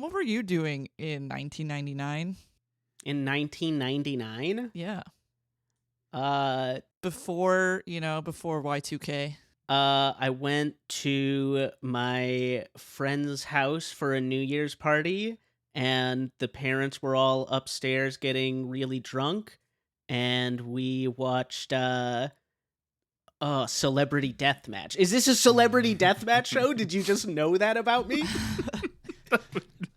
what were you doing in 1999? In 1999? Yeah. Uh, Before Y2K. I went to my friend's house for a New Year's party, and the parents were all upstairs getting really drunk, and we watched Celebrity Deathmatch. Is this a Celebrity Deathmatch show? Did you just know that about me?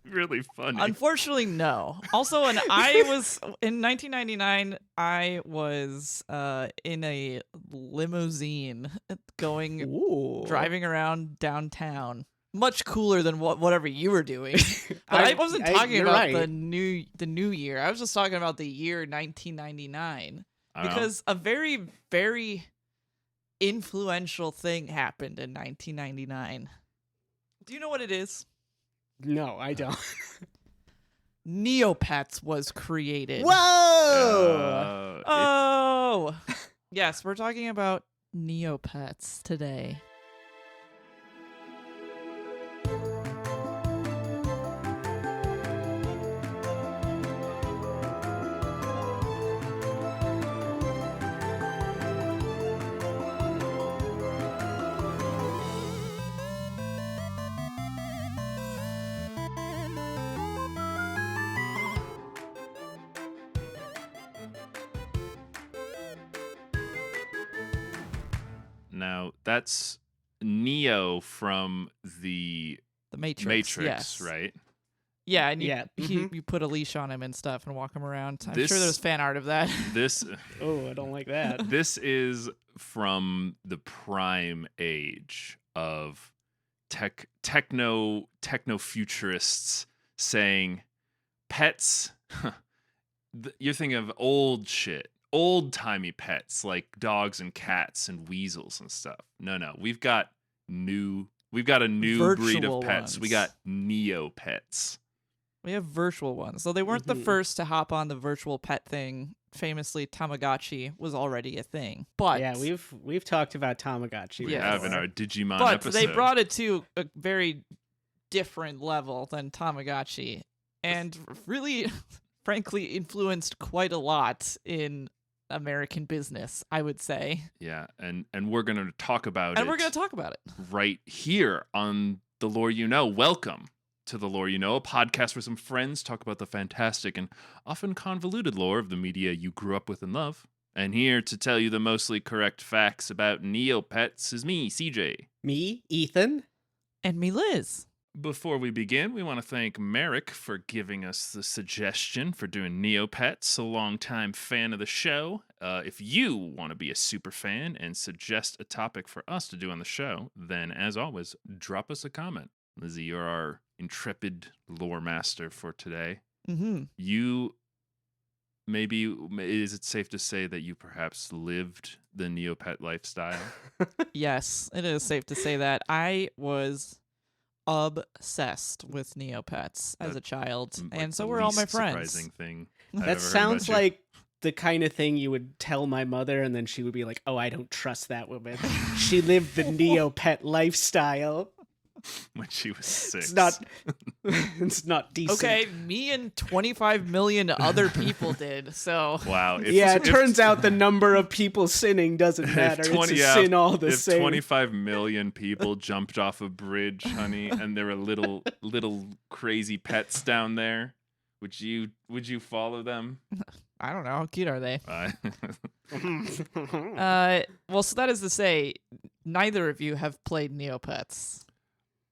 Really funny. Unfortunately, no. Also, in 1999, I was in a limousine driving around downtown. Much cooler than whatever you were doing. But I wasn't talking about the new year. I was just talking about the year 1999 because a very, very influential thing happened in 1999. Do you know what it is? No, I don't. Neopets was created. Whoa! Oh! Yes, we're talking about Neopets today. Now, that's Neo from the Matrix, yes. right? Yeah, and you put a leash on him and stuff and walk him around. I'm sure there's fan art of that. Oh, I don't like that. This is from the prime age of techno futurists saying pets. You're thinking of old shit. Old-timey pets like dogs and cats and weasels and stuff. No. We've got a new breed of pets. We got Neopets. We have virtual ones. So they weren't the first to hop on the virtual pet thing. Famously, Tamagotchi was already a thing. But yeah, we've talked about Tamagotchi. We have in our Digimon But episode. they brought it to a very different level than Tamagotchi. And really, frankly, influenced quite a lot in American business, I would say. Yeah, and we're going to talk about it. And we're going to talk about it. Right here on The Lore You Know. Welcome to The Lore You Know, a podcast where some friends talk about the fantastic and often convoluted lore of the media you grew up with and love. And here to tell you the mostly correct facts about Neopets is me, CJ. Me, Ethan. And me, Liz. Before we begin, we want to thank Merrick for giving us the suggestion for doing Neopets, a longtime fan of the show. If you want to be a super fan and suggest a topic for us to do on the show, then as always, drop us a comment. Lizzie, you're our intrepid lore master for today. Mm-hmm. Is it safe to say that you perhaps lived the Neopet lifestyle? Yes, it is safe to say that. I was obsessed with Neopets as a child, and so were all my friends. Surprising thing. That sounds like the kind of thing you would tell my mother, and then she would be like, "Oh, I don't trust that woman. She lived the Neopet lifestyle." When she was 6. It's not decent. Okay, me and 25 million other people did, so... Wow. It turns out the number of people sinning doesn't matter. It's a sin all the same. If 25 million people jumped off a bridge, honey, and there were little crazy pets down there, would you follow them? I don't know. How cute are they? Well, so that is to say, neither of you have played Neopets.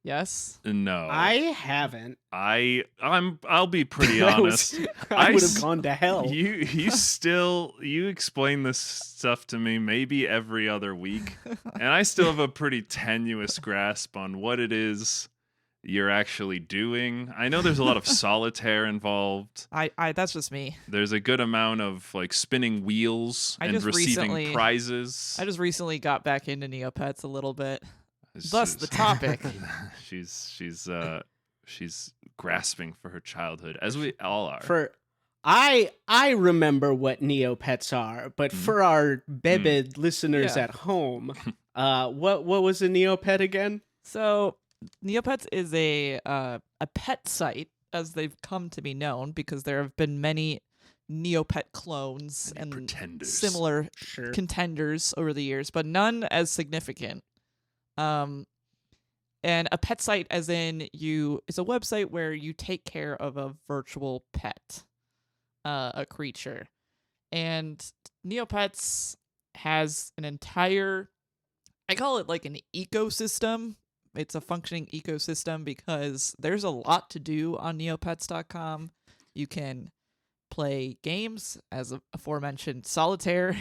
Yes? No. I haven't. I'll be pretty honest. I would have gone to hell. You explain this stuff to me maybe every other week, and I still have a pretty tenuous grasp on what it is you're actually doing. I know there's a lot of solitaire involved. I that's just me. There's a good amount of like spinning wheels and receiving prizes. I just recently got back into Neopets a little bit. Thus the topic. she's grasping for her childhood, as we all are. I remember what Neopets are, but for our bebed listeners at home, what was a Neopet again? So Neopets is a pet site as they've come to be known, because there have been many Neopet clones Many and pretenders. similar Sure. contenders over the years, but none as significant. And a pet site, as in it's a website where you take care of a virtual pet, a creature. And Neopets has an entire, I call it like an ecosystem. It's a functioning ecosystem because there's a lot to do on neopets.com. You can play games, as aforementioned solitaire.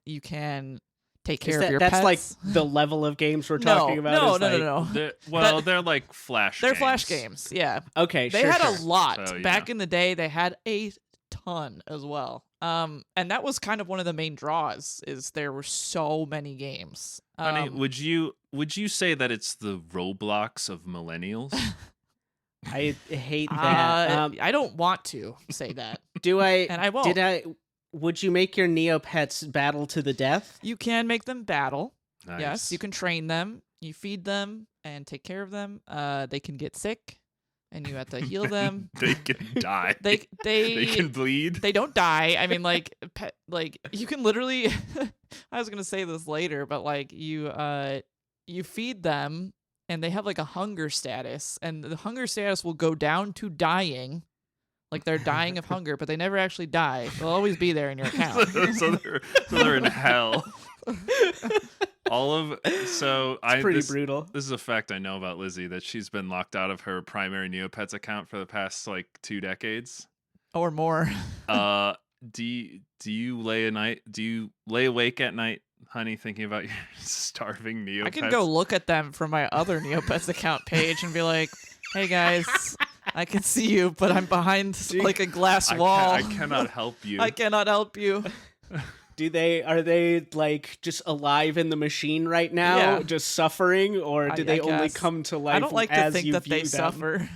You can take care of your that's pets. like the level of games we're talking about. No. They're like flash They're games. flash games, yeah. Okay, They sure, had sure. a lot. So, Back in the day, they had a ton as well. And that was kind of one of the main draws, is there were so many games. Honey, would you say that it's the Roblox of millennials? I hate that. I don't want to say that. Do I? And I won't. Would you make your Neopets battle to the death? You can make them battle. Nice. Yes, you can train them. You feed them and take care of them. They can get sick, and you have to heal them. They can die. They can bleed. They don't die. I mean, like you can literally. I was gonna say this later, but like you feed them, and they have like a hunger status, and the hunger status will go down to dying. Like they're dying of hunger, but they never actually die. They'll always be there in your account. so they're in hell. It's pretty brutal. This is a fact I know about Lizzie, that she's been locked out of her primary Neopets account for the past like 2 decades or more. Do you lay awake at night, honey, thinking about your starving Neopets? I can go look at them from my other Neopets account page and be like, "Hey guys, I can see you, but I'm behind like a glass wall. I cannot help you. I cannot help you." Are they like just alive in the machine right now, Yeah. just suffering, or do they only guess. come to life? I don't like to as think you that view they them? suffer.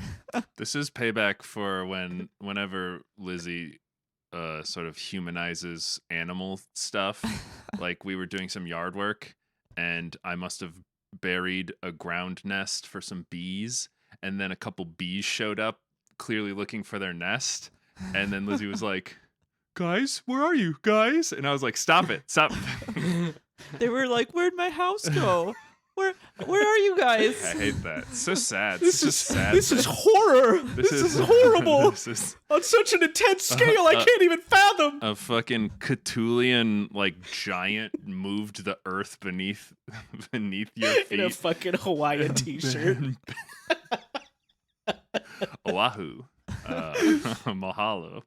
This is payback for whenever Lizzie sort of humanizes animal stuff. Like we were doing some yard work, and I must have buried a ground nest for some bees, and then a couple bees showed up, clearly looking for their nest, and then Lizzie was like, "Guys, where are you, guys?" And I was like, "Stop it, stop." They were like, "Where'd my house go? Where are you guys?" I hate that. It's so sad. It's just sad. This is horror. This is horrible. This is on such an intense scale I can't even fathom. a fucking Cthulhian like giant moved the earth beneath your feet In a fucking Hawaiian t-shirt. Oahu. Mahalo.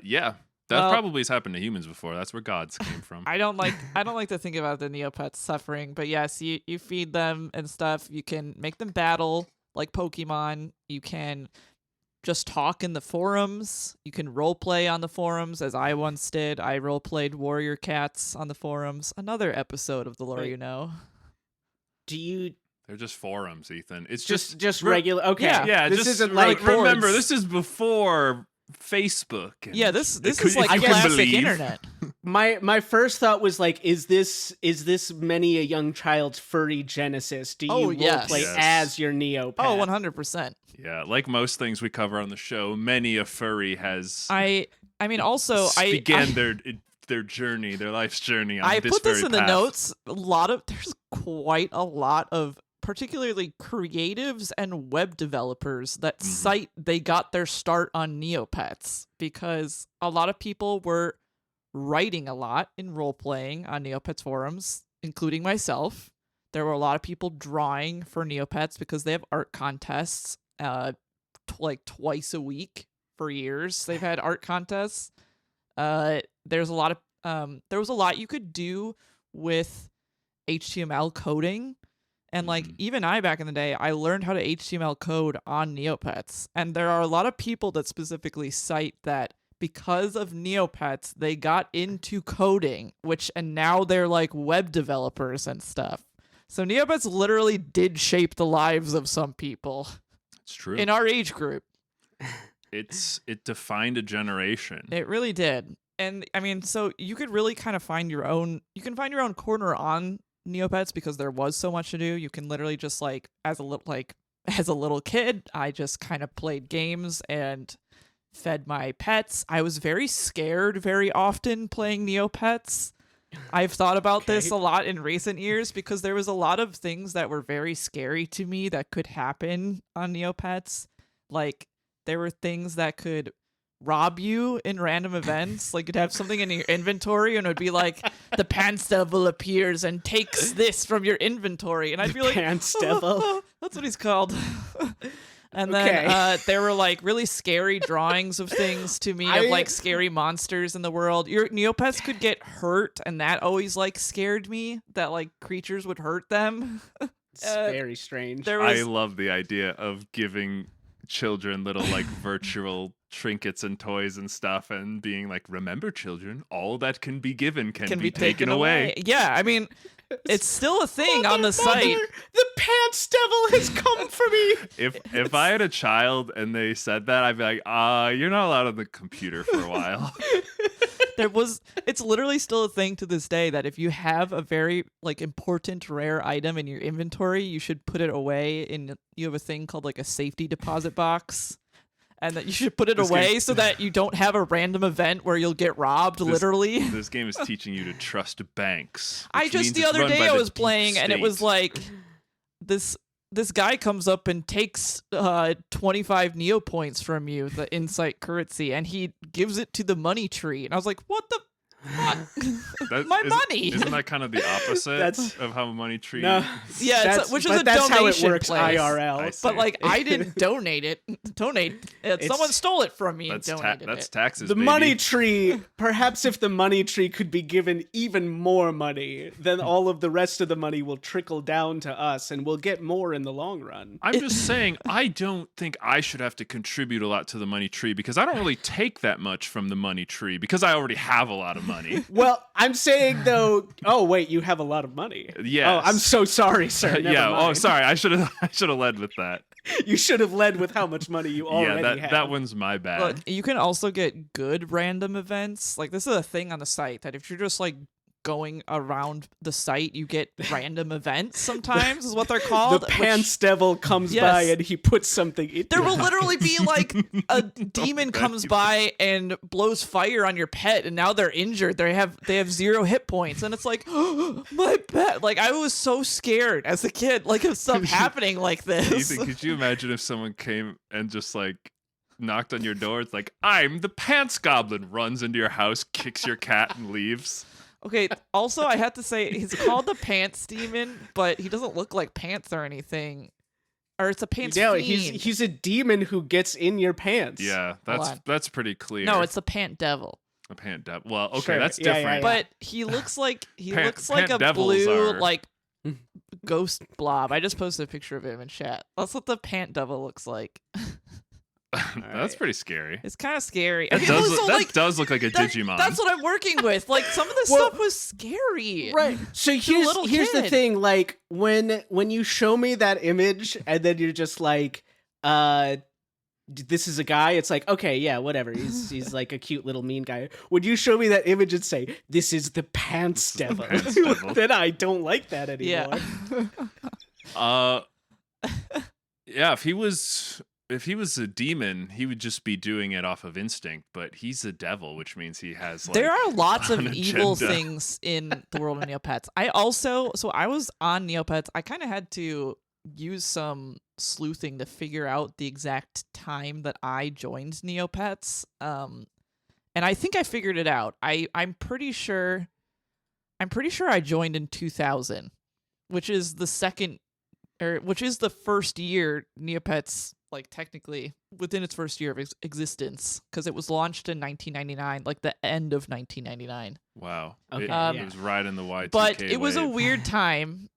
Yeah. That Well, probably has happened to humans before. That's where gods came from. I don't like to think about the Neopets suffering, but yes, you feed them and stuff. You can make them battle like Pokemon. You can just talk in the forums. You can roleplay on the forums, as I once did. I roleplayed warrior cats on the forums. Another episode of The Lore You Know. They're just forums, Ethan. It's just regular. Okay, Yeah, this just isn't like like remember, boards. this is before Facebook. And Yeah, this if is like you can classic believe. internet. My first thought was like, is this many a young child's furry genesis? Do you yes. roleplay Yes. as your Neopet? Oh, 100%. Yeah, like most things we cover on the show, many a furry has I mean, also, began their journey, their life's journey on I this put this very in the path. notes. There's quite a lot of particularly creatives and web developers that cite they got their start on Neopets, because a lot of people were writing a lot in role-playing on Neopets forums, including myself. There were a lot of people drawing for Neopets because they have art contests like twice a week for years. They've had art contests. There was a lot you could do with HTML coding. And like even I back in the day, I learned how to HTML code on Neopets. And there are a lot of people that specifically cite that because of Neopets, they got into coding, and now they're like web developers and stuff. So Neopets literally did shape the lives of some people. It's true. In our age group. It defined a generation. It really did. And I mean, so you could really kind of find your own corner on Neopets because there was so much to do. You can literally just like, as a little, like as a little kid, I just kind of played games and fed my pets. I was very scared very often playing Neopets. I've thought about this a lot in recent years because there was a lot of things that were very scary to me that could happen on Neopets. Like, there were things that could rob you in random events. Like, you'd have something in your inventory and it would be like, the Pants Devil appears and takes this from your inventory. And I'd be like, Pants Devil? That's what he's called. And then there were like really scary drawings of things to me of like scary monsters in the world. Your Neopets could get hurt, and that always like scared me, that like creatures would hurt them. It's very strange. I love the idea of giving children little like virtual trinkets and toys and stuff and being like, remember children, all that can be given can be taken away. Yeah, I mean, it's still a thing on the site. The Pants Devil has come for me. If I had a child and they said that, I'd be like, you're not allowed on the computer for a while. It's literally still a thing to this day that if you have a very like important rare item in your inventory, you should put it away you have a thing called like a safety deposit box. And that you should put it away so that you don't have a random event where you'll get robbed, literally. This game is teaching you to trust banks. The other day I was playing and it was like, this guy comes up and takes 25 Neopoints from you, the insight currency, and he gives it to the money tree. And I was like, what the fuck? My money! Isn't that kind of the opposite of how a money tree... No. Yeah, which is a that's donation how it works place. IRL. But like, I didn't donate it. Someone stole it from me and donated that's it. taxes, The baby. money tree, perhaps if the money tree could be given even more money, then all of the rest of the money will trickle down to us and we'll get more in the long run. I'm just saying, I don't think I should have to contribute a lot to the money tree because I don't really take that much from the money tree because I already have a lot of money. Well, I'm saying though. Oh wait, you have a lot of money. Yes. Oh, I'm so sorry, sir. Never Yeah. mind. Oh, sorry. I should have led with that. You should have led with how much money you already have. That one's my bad. Look, you can also get good random events. Like, this is a thing on the site that if you're just like going around the site, you get random events sometimes is what they're called. The Pants Devil comes by and he puts something in. There will literally be like a demon comes by and blows fire on your pet and now they're injured. They have 0 hit points and it's like, oh, my pet. Like, I was so scared as a kid, like, of stuff happening like this. Ethan, could you imagine if someone came and just like knocked on your door? It's like, I'm the Pants Goblin, runs into your house, kicks your cat and leaves. Okay, also, I have to say, he's called the Pants Demon, but he doesn't look like pants or anything. Or it's a pants fiend. He's a demon who gets in your pants. Yeah, that's pretty clear. No, it's the Pant Devil. A Pant Devil. Well, okay, Sure. that's Yeah, different. But he looks like Pant a devils blue are- like ghost blob. I just posted a picture of him in chat. That's what the Pant Devil looks like. That's pretty scary. It's kind of scary. That does look like a Digimon. That's what I'm working with. Like, some of this stuff was scary. Right. So here's the thing. Like, when you show me that image and then you're just like, this is a guy, it's like, okay, yeah, whatever. He's like a cute little mean guy. Would you show me that image and say, this is the Pants Devil? Then I don't like that anymore. Yeah, if he was a demon, he would just be doing it off of instinct, but he's a devil, which means he has like, there are lots of evil agenda. things in the world of Neopets. I was on Neopets. I kind of had to use some sleuthing to figure out the exact time that I joined Neopets. And I think I figured it out. I'm pretty sure I joined in 2000, which is the first year Neopets, like, technically within its first year of existence, because it was launched in 1999, like the end of 1999. Wow. Okay, It was right in the Y2K But it was a wave. weird time.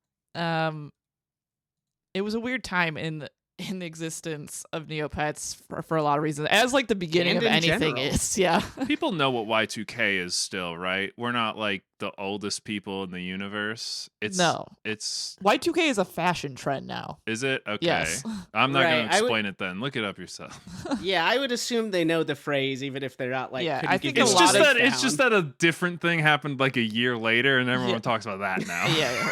It was a weird time in the existence of Neopets for a lot of reasons, as like the beginning And of in anything general. is. Yeah. People know what Y2K is still, right? We're not like the oldest people in the universe. No. It's Y2K is a fashion trend now. Is it? Okay. Yes. I'm not Right, going to explain it then. Look it up yourself. Yeah, I would assume they know the phrase, even if they're not like. Yeah, couldn't I give think you a It's lot just of that it's just that a different thing happened like a year later and everyone Yeah. talks about that now. Yeah,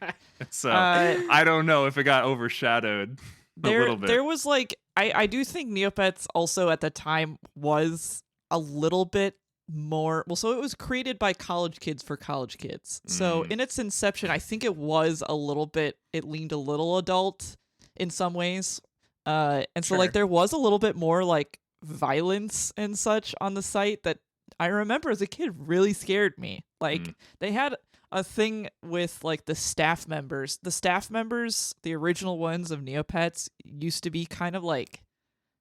right. So I don't know if it got overshadowed a little bit. There was like I do think Neopets also at the time was a little bit more so it was created by college kids for college kids. So in its inception, I think it was a little bit it leaned a little adult in some ways. And so like there was a little bit more like violence and such on the site that I remember as a kid really scared me. Like they had a thing with like the staff members. The staff members, the original ones of Neopets, used to be kind of like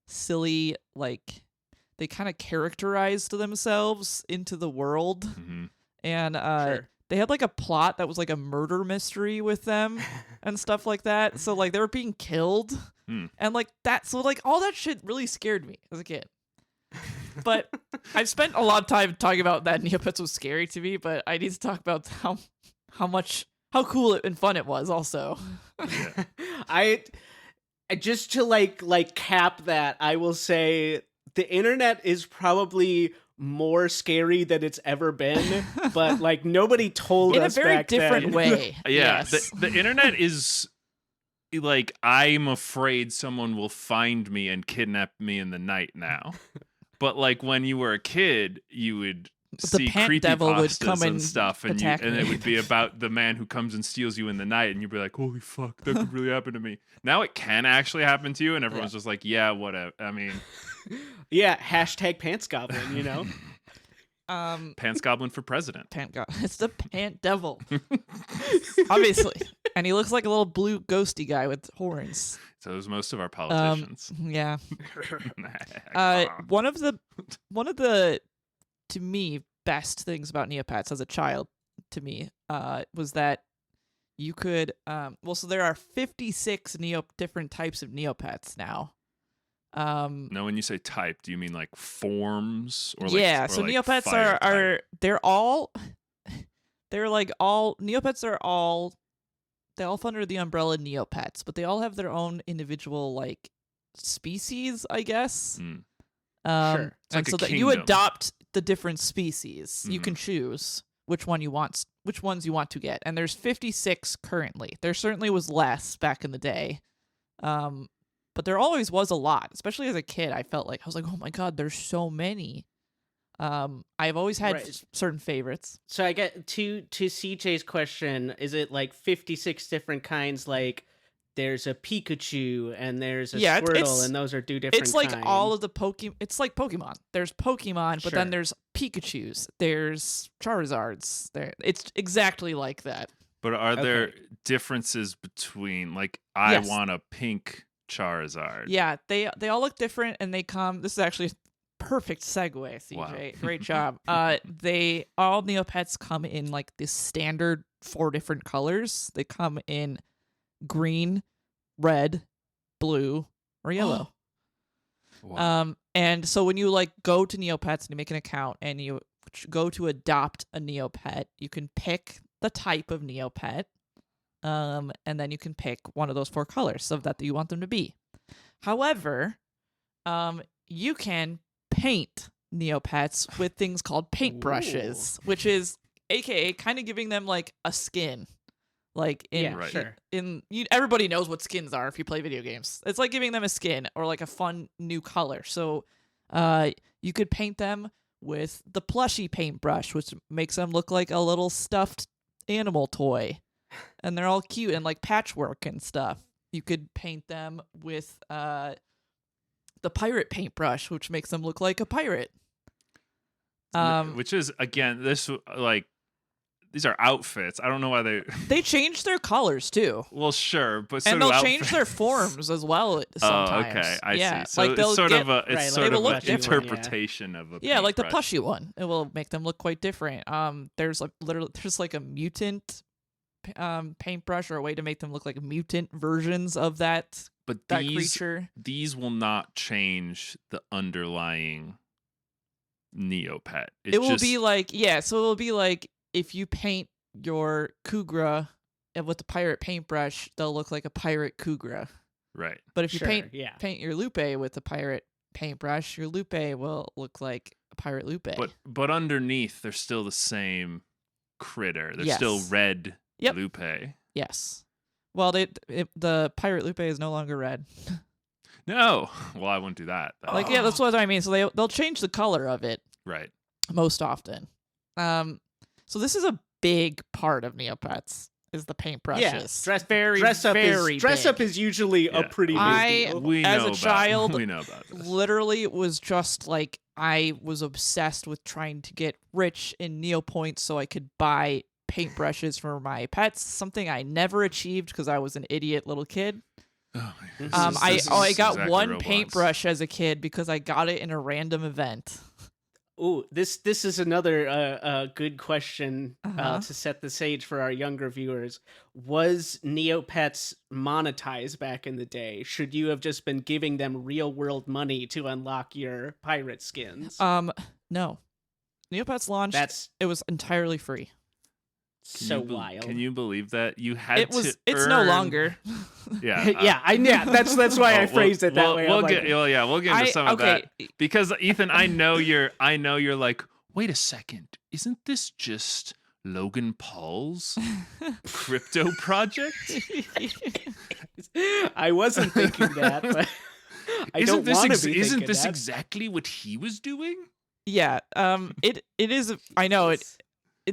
silly, like they kind of characterized themselves into the world. And they had like a plot that was like a murder mystery with them and stuff like that. So like they were being killed and like that. So like all that shit really scared me as a kid. But I've spent a lot of time talking about that Neopets was scary to me, but I need to talk about how cool and fun it was also. Yeah. I just to like cap that, I will say the internet is probably more scary than it's ever been, but like nobody told us in a very back different then. way. Yeah, Yes. the internet is like, I'm afraid someone will find me and kidnap me in the night now. But like when you were a kid, you would see creepypastas and stuff, and it would be about the man who comes and steals you in the night, and you'd be like, "Holy fuck, that could really happen to me." Now it can actually happen to you, and everyone's just like, "Yeah, whatever." I mean, yeah, hashtag Pants Goblin, you know. Pants Goblin for president. It's the Pant Devil, obviously, and he looks like a little blue ghosty guy with horns. So is most of our politicians. Yeah. One of the to me best things about Neopets as a child to me was that you could so there are 56 different types of Neopets now. Now when you say type, do you mean like forms or so like Neopets are Neopets are all they all fall under the umbrella Neopets, but they all have their own individual like species, I guess. Sure. And so that you adopt the different species. You can choose which ones you want to get. And there's 56 currently. There certainly was less back in the day. But there always was a lot. Especially as a kid, I was like, oh my god, there's so many. I've always had certain favorites. So I get to CJ's question, is it like 56 different kinds? Like there's a Pikachu and there's a Squirtle, and those are two different It's like kinds. all of the Pokemon. It's like Pokemon. There's Pokemon, but then there's Pikachus. There's Charizards. It's exactly like that. But are there differences between, like, I want a pink Charizard? Yeah, they all look different, and they come. This is actually perfect segue, CJ. Wow. Great job. All Neopets come in like this standard 4 different colors. They come in green, red, blue, or yellow. Wow. And so when you like go to Neopets and you make an account and you go to adopt a Neopet, you can pick the type of Neopet, and then you can pick one of those 4 colors so that you want them to be. However, you can paint Neopets with things called paintbrushes, which is AKA kind of giving them like a skin. Like everybody knows what skins are if you play video games. It's like giving them a skin or like a fun new color. So you could paint them with the plushy paintbrush, which makes them look like a little stuffed animal toy. And they're all cute and like patchwork and stuff. You could paint them with the pirate paintbrush, which makes them look like a pirate. Which is, again, this like, these are outfits. I don't know why they change their colors too. Well, sure, but and they'll change their forms as well. Sometimes. Oh, okay, I see. So like it's sort of an interpretation of a like the plushy one. It will make them look quite different. There's like a mutant paintbrush or a way to make them look like mutant versions of that. But that creature. These will not change the underlying Neopet. It will be like so it will be like. If you paint your Kugra with the pirate paintbrush, they'll look like a pirate Kugra. Right. But if you paint your Lupe with the pirate paintbrush, your Lupe will look like a pirate Lupe. But underneath, they're still the same critter. They're still red Lupe. Yes. Well, the Pirate Lupe is no longer red. No. Well, I wouldn't do that. Like, yeah, that's what I mean. So they'll change the color of it. Right. Most often. So this is a big part of Neopets. Is the paintbrushes. Yeah, dress up is usually a pretty big deal. We as know a child, we know about this. Literally was just like I was obsessed with trying to get rich in Neopoints so I could buy paintbrushes for my pets, something I never achieved because I was an idiot little kid. I got exactly one Roblox. paintbrush as a kid because I got it in a random event. Ooh, this is another good question to set the stage for our younger viewers. Was Neopets monetized back in the day? Should you have just been giving them real world money to unlock your pirate skins? No. Neopets launched. It was entirely free. Wild. Can you believe that you had to? It's no longer. Yeah. Yeah. That's why I phrased it that way. We'll get into some of that because Ethan, I know you're like, wait a second, isn't this just Logan Paul's crypto project? I wasn't thinking that, but I don't want to be Isn't this that. exactly what he was doing? Yeah. It is. I know it.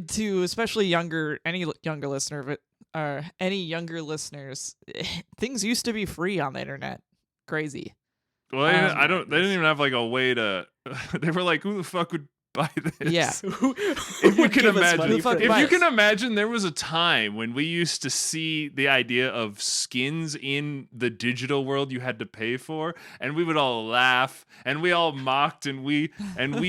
To especially any younger listener, but any younger listeners, things used to be free on the internet. Crazy. Well, They didn't even have like a way to. They were like, "Who the fuck would buy this?" Yeah. If you can imagine, there was a time when we used to see the idea of skins in the digital world you had to pay for, and we would all laugh and we all mocked and we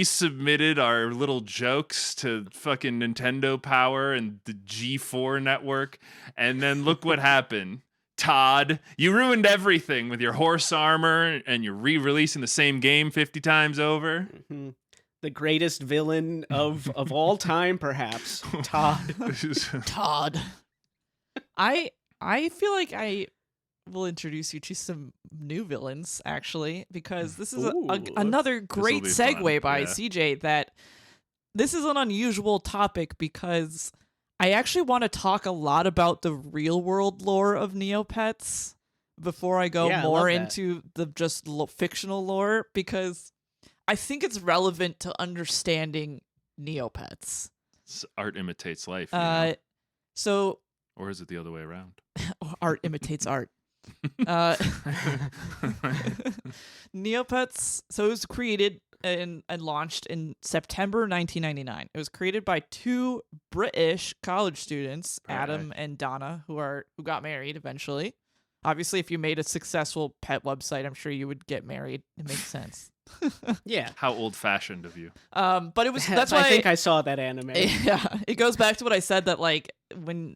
submitted our little jokes to fucking Nintendo Power and the G4 network, and then look what happened. Todd, you ruined everything with your horse armor, and you're re-releasing the same game 50 times over. Mm-hmm. The greatest villain of all time, perhaps. Todd. Todd. I feel like I will introduce you to some new villains, actually, because this is another great segue by CJ that this is an unusual topic because I actually want to talk a lot about the real world lore of Neopets before I go more into the just fictional lore, because I think it's relevant to understanding Neopets. Art imitates life. So, or is it the other way around? Art imitates art. Neopets. So it was created and launched in September 1999. It was created by two British college students, Adam and Donna, who got married eventually. Obviously, if you made a successful pet website, I'm sure you would get married. It makes sense. Yeah. How old-fashioned of you. But it was that's why I think I saw that anime. Yeah. It goes back to what I said, that like when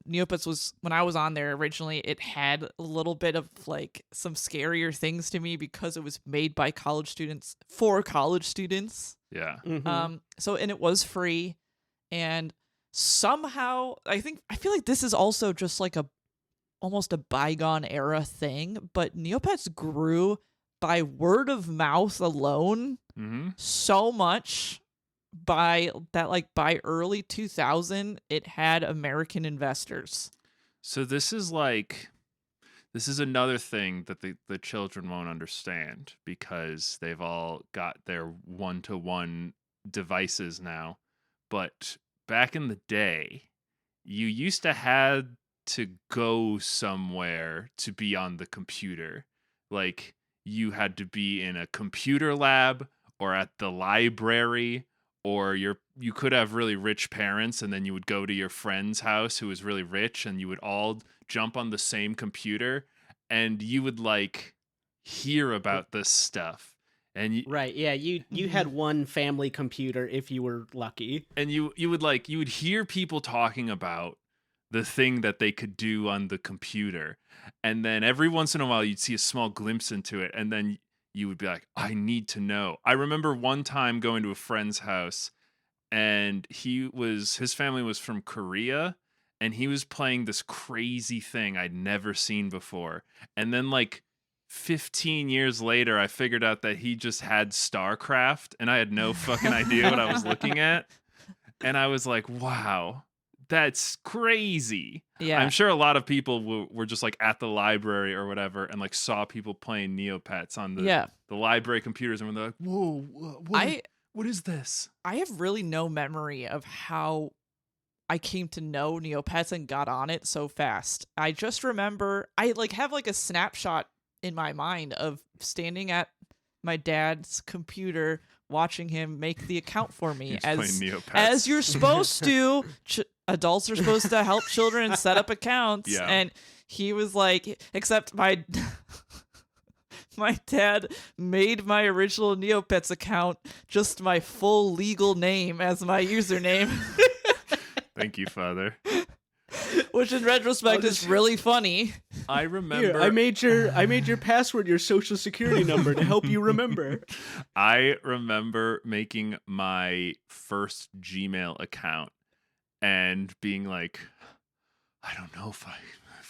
I was on there originally, it had a little bit of like some scarier things to me because it was made by college students for college students. Yeah. Mm-hmm. And it was free, and somehow I feel like this is also just like almost a bygone era thing, but Neopets grew by word of mouth alone so much by early 2000 it had American investors. So this is another thing that the children won't understand, because they've all got their one-to-one devices now. But back in the day, you used to have to go somewhere to be on the computer. Like, you had to be in a computer lab or at the library, or you could have really rich parents, and then you would go to your friend's house who was really rich, and you would all jump on the same computer, and you would like hear about this stuff. And you had one family computer if you were lucky, and you would hear people talking about the thing that they could do on the computer. And then every once in a while you'd see a small glimpse into it, and then you would be like, I need to know. I remember one time going to a friend's house, and his family was from Korea, and he was playing this crazy thing I'd never seen before. And then like 15 years later, I figured out that he just had StarCraft, and I had no fucking idea what I was looking at. And I was like, wow, That's crazy. Yeah. I'm sure a lot of people were just like at the library or whatever and like saw people playing Neopets on the library computers and they're like, whoa, what is this? I have really no memory of how I came to know Neopets and got on it so fast. I just remember I like have like a snapshot in my mind of standing at my dad's computer watching him make the account for me as you're supposed to. Adults are supposed to help children set up accounts. Yeah. And he was like, except my dad made my original Neopets account just my full legal name as my username. Thank you, Father. Which in retrospect is really funny. I remember. Here, I made your password your social security number to help you remember. I remember making my first Gmail account and being like, I don't know if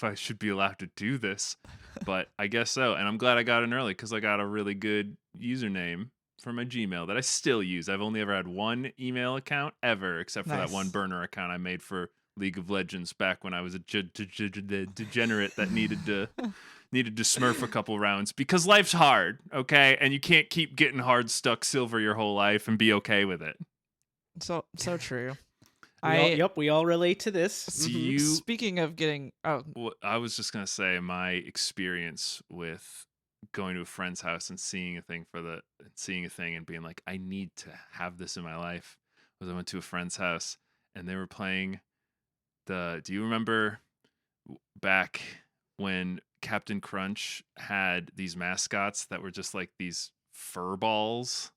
I should be allowed to do this, but I guess so. And I'm glad I got in early because I got a really good username for my Gmail that I still use. I've only ever had one email account ever, except for that one burner account I made for League of Legends back when I was a degenerate that needed to smurf a couple rounds because life's hard, okay? And you can't keep getting hard stuck silver your whole life and be okay with it. So true. We all relate to this. Speaking of getting, I was just gonna say my experience with going to a friend's house and seeing a thing and being like, I need to have this in my life. Was I went to a friend's house and they were playing do you remember back when Captain Crunch had these mascots that were just like these fur balls?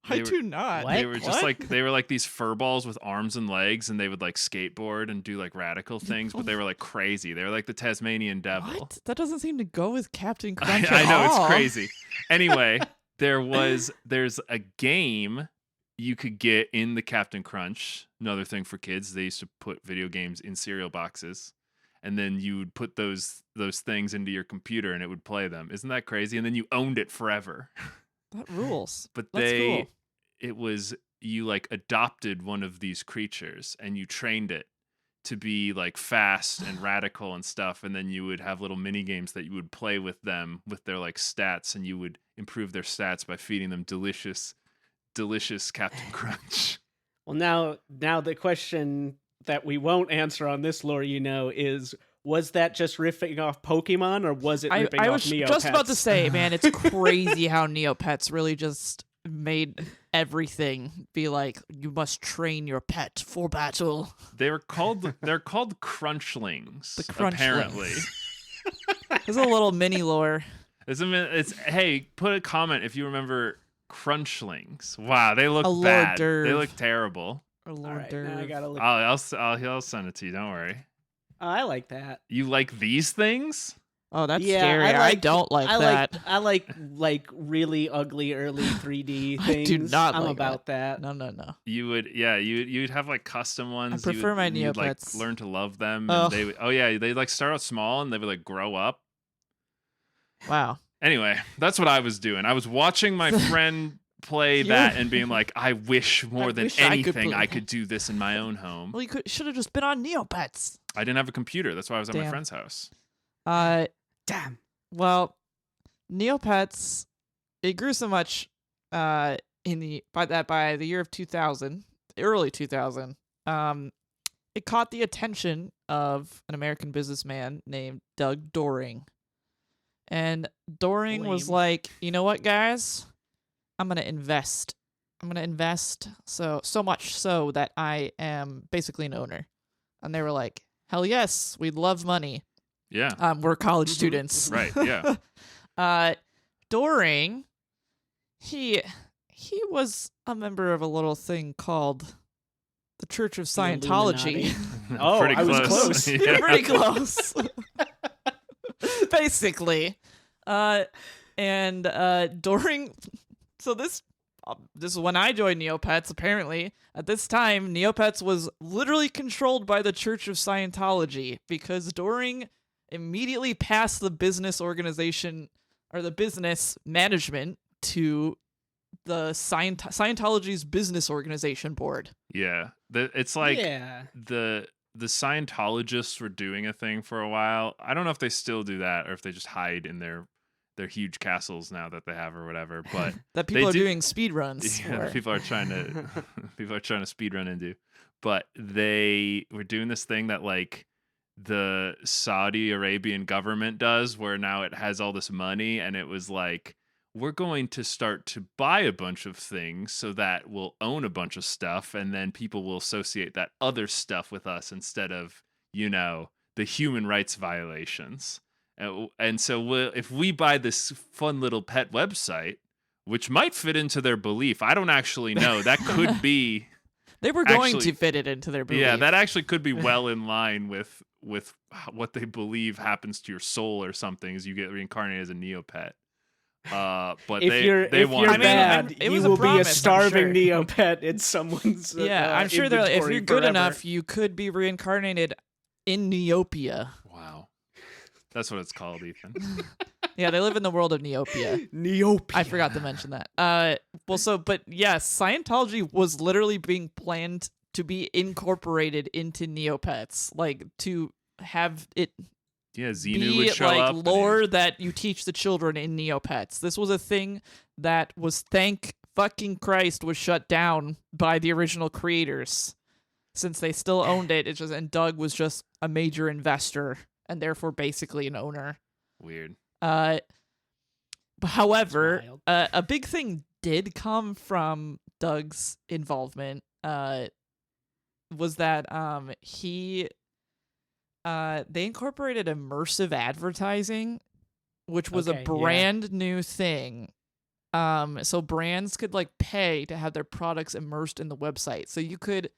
I do not. They were just like they were like these fur balls with arms and legs, and they would like skateboard and do like radical things, but they were like crazy. They were like the Tasmanian devil. What? That doesn't seem to go with Captain Crunch. I know, it's crazy. Anyway, there's a game you could get in the Captain Crunch. Another thing for kids, they used to put video games in cereal boxes, and then you would put those things into your computer, and it would play them. Isn't that crazy? And then you owned it forever. That rules. But That's cool. It was, you like adopted one of these creatures and you trained it to be like fast and radical and stuff. And then you would have little mini games that you would play with them with their like stats, and you would improve their stats by feeding them delicious Captain Crunch. Well, now the question that we won't answer on this lore, is, was that just riffing off Pokemon, or was it ripping off Neopets? I was just about to say, man, it's crazy how Neopets really just made everything be like, you must train your pet for battle. They're called Crunchlings. The Crunchlings. Apparently. There's a little mini lore. Hey, put a comment if you remember Crunchlings. Wow, they look bad. They look terrible. All right, now I gotta look. I'll send it to you. Don't worry. I like that. You like these things? Oh, that's scary. I don't like that. I like really ugly early 3D things. I do not. I'm about that. No. You would, you'd have like custom ones. I prefer my Neopets. You'd like learn to love them. And they like start out small and they would like grow up. Wow. Anyway, that's what I was doing. I was watching my friend play that and being like, I wish more than anything I could do this in my own home. Well, you should have just been on Neopets. I didn't have a computer. That's why I was at my friend's house. Damn. Well, Neopets, it grew so much by the year of 2000, early 2000. It caught the attention of an American businessman named Doug Doring. And Doring was like, you know what, guys? I'm going to invest. So much so that I am basically an owner. And they were like, hell yes, we'd love money. Yeah. We're college students. Right, yeah. Doring, he was a member of a little thing called the Church of Scientology. Oh, I was close. Yeah. Pretty close. Basically. And Doring, so this is when I joined Neopets, apparently. At this time, Neopets was literally controlled by the Church of Scientology because Doring immediately passed the business organization or the business management to the Scientology's business organization board. Yeah. It's like Yeah. the Scientologists were doing a thing for a while. I don't know if they still do that or if they just hide in their huge castles now that they have or whatever. But that people are doing speed runs. Yeah, people are trying to speed run into. But they were doing this thing that like the Saudi Arabian government does, where now it has all this money, and it was like, we're going to start to buy a bunch of things so that we'll own a bunch of stuff, and then people will associate that other stuff with us instead of, the human rights violations. And so if we buy this fun little pet website, which might fit into their belief, I don't actually know. That could be. They were going to fit it into their belief. Yeah, that actually could be well in line with what they believe happens to your soul or something as you get reincarnated as a Neopet. But if they want you're bad, it you was will a promise, be a starving I'm sure. Neopet in someone's I'm sure that if you're good forever. enough, you could be reincarnated in Neopia. Wow. That's what it's called, Ethan. Yeah, they live in the world of Neopia. Neopia. I forgot to mention that. But yes, Scientology was literally being planned to be incorporated into Neopets, like to have it Yeah, Xenu be would show like up. lore that you teach the children in Neopets. This was a thing that was, thank fucking Christ, was shut down by the original creators, since they still owned it. It's just, and Doug was just a major investor and therefore basically an owner. Weird. However, That's wild. a big thing did come from Doug's involvement. Was that they incorporated immersive advertising, which was a brand new thing. So brands could like pay to have their products immersed in the website. So you could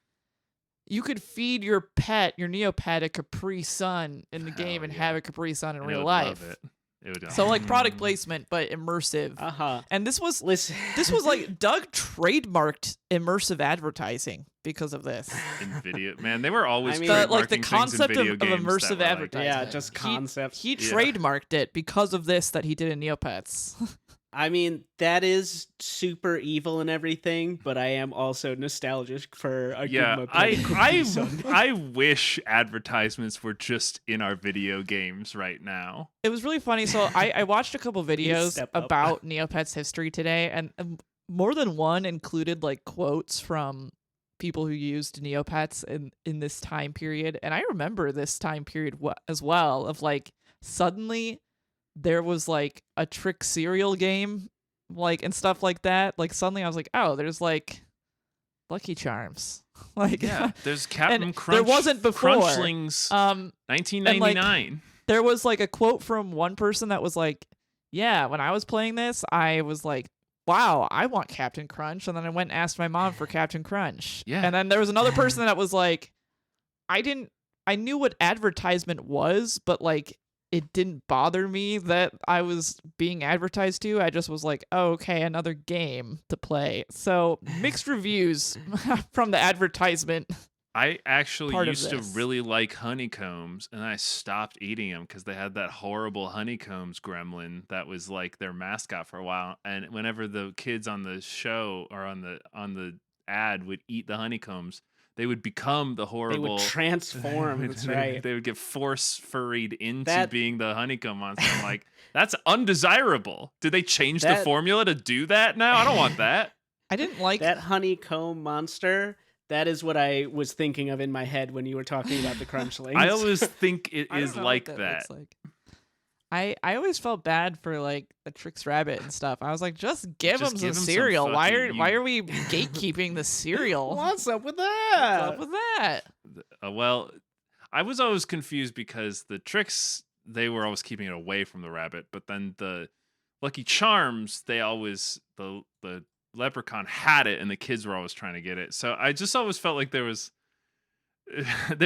feed your pet, your Neopet, a Capri Sun in the game and have a Capri Sun in real life. Love it. It would So like product placement, but immersive. And this was like Doug trademarked immersive advertising because of this. In video, man, they were always the concept of immersive advertising. Yeah, just concept. He trademarked it because of this that he did in Neopets. I mean, that is super evil and everything, but I am also nostalgic for a good I wish advertisements were just in our video games right now. It was really funny. So I watched a couple videos about Neopets history today, and more than one included like quotes from people who used Neopets in this time period. And I remember this time period as well, of like suddenly there was like a trick cereal game, like, and stuff like that. Like suddenly I was like, oh, there's like Lucky Charms. Like, yeah, there's Captain Crunch. There wasn't before. Crunchlings, 1999. Like, there was like a quote from one person that was like, yeah, when I was playing this, I was like, wow, I want Captain Crunch. And then I went and asked my mom for Captain Crunch. Yeah. And then there was another person that was like, I knew what advertisement was, but like, it didn't bother me that I was being advertised to. I just was like, oh, okay, another game to play. So mixed reviews from the advertisement. I actually used to really like honeycombs, and I stopped eating them because they had that horrible honeycombs gremlin that was like their mascot for a while. And whenever the kids on the show or on the ad would eat the honeycombs, they would become the horrible. They would transform. That's right. They would get force-furried into being the honeycomb monster. I'm like, that's undesirable. Did they change the formula to do that now? I don't want that. I didn't like that honeycomb monster. That is what I was thinking of in my head when you were talking about the Crunchlings. I always think it is like that. I always felt bad for like the Trix Rabbit and stuff. I was like, just give him some cereal. Some why are we gatekeeping the cereal? What's up with that? What's up with that? Well, I was always confused because the Trix, they were always keeping it away from the rabbit, but then the Lucky Charms, they always the leprechaun had it, and the kids were always trying to get it. So I just always felt like there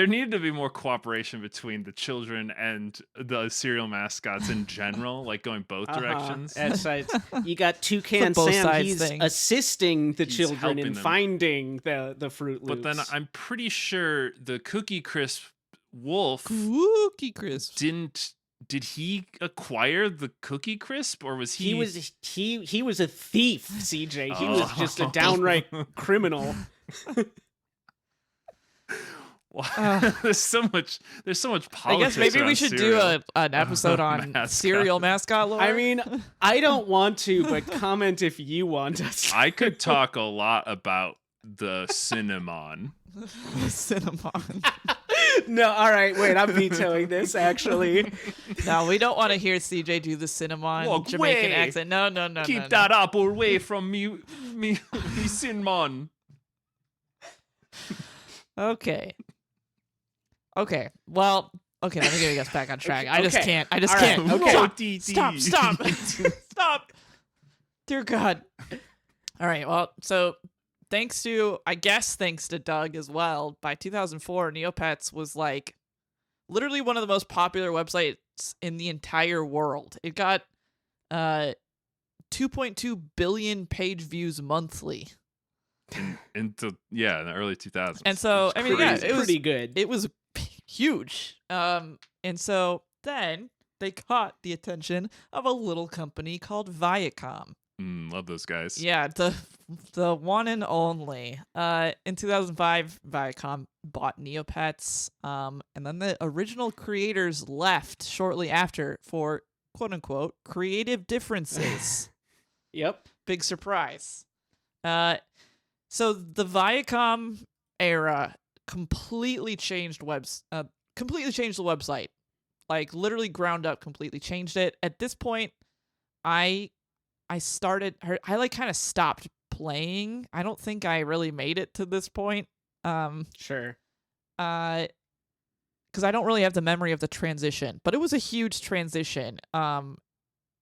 needed to be more cooperation between the children and the cereal mascots in general, like going both directions. You got Toucan Sam. He's thing. assisting the children in finding the Fruit Loops. But then I'm pretty sure the Cookie Crisp wolf didn't did he acquire the Cookie Crisp, or was he? He was a thief, CJ. He was just a downright criminal. There's so much politics. I guess maybe we should cereal. do an episode on cereal mascot lore. I mean, I don't want to, but comment if you want us. I could talk a lot about the cinnamon. Cinnamon. No, all right, wait, I'm vetoing this, actually. No, we don't want to hear CJ do the cinnamon Walk Jamaican away. accent. No. Keep that up away from me cinnamon. Okay. Well, okay, let me get us back on track. I just Okay. can't. All right, okay. Stop. Dear God. All right, well, so thanks to Doug as well, by 2004, Neopets was like literally one of the most popular websites in the entire world. It got 2.2 billion page views monthly. In the early 2000s. And so, I mean, yeah, it was pretty good. It was huge. And so then they caught the attention of a little company called Viacom. Love those guys. Yeah, the one and only. In 2005, Viacom bought Neopets, and then the original creators left shortly after for quote unquote creative differences. Yep. Big surprise. So the Viacom era completely changed the website. Like literally ground up, completely changed it. At this point, I like kind of stopped playing. I don't think I really made it to this point. Sure. Because I don't really have the memory of the transition, but it was a huge transition.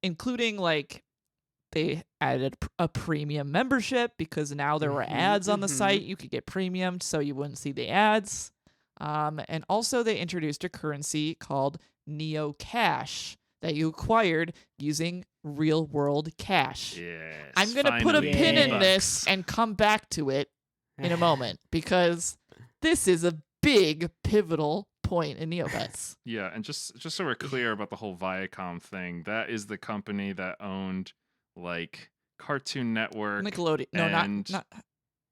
Including like they added a premium membership because now there were ads on the site. You could get premium so you wouldn't see the ads. And also they introduced a currency called Neo Cash that you acquired using real world cash. Yes, I'm going to put a pin in this and come back to it in a moment because this is a big pivotal point in Neopets. Yeah, and just so we're clear about the whole Viacom thing, that is the company that owned like Cartoon Network, Nickelodeon. No, not.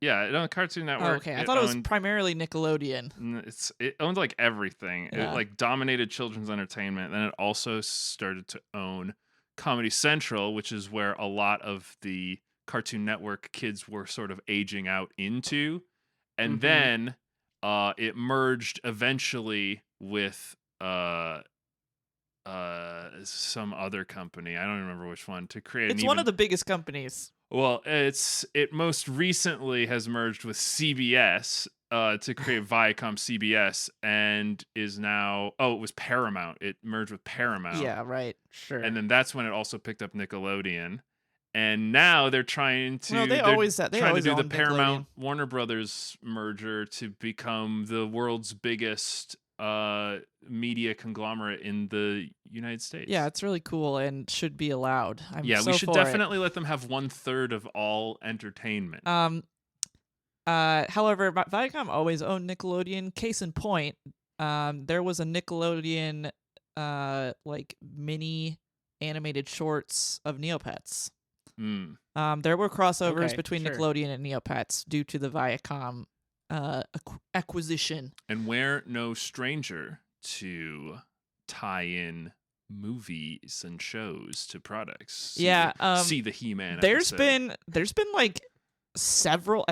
Yeah, it owned Cartoon Network. Oh, okay, I thought it was primarily Nickelodeon. It owned like everything. Yeah. It like dominated children's entertainment. Then it also started to own Comedy Central, which is where a lot of the Cartoon Network kids were sort of aging out into. And then it merged eventually with some other company. I don't remember which one to create. It's one of the biggest companies. Well, it most recently has merged with CBS to create Viacom CBS, and is now it was Paramount. It merged with Paramount. Yeah, right. Sure. And then that's when it also picked up Nickelodeon. And now they're trying to they always do the Paramount Warner Brothers merger to become the world's biggest media conglomerate in the United States. Yeah, it's really cool and should be allowed. We should definitely let them have 1/3 of all entertainment. However, Viacom always owned Nickelodeon. Case in point, there was a Nickelodeon like mini animated shorts of Neopets. There were crossovers between Nickelodeon and Neopets due to the Viacom acquisition. And we're no stranger to tie in movies and shows to products. See the He-Man There's episode. been like several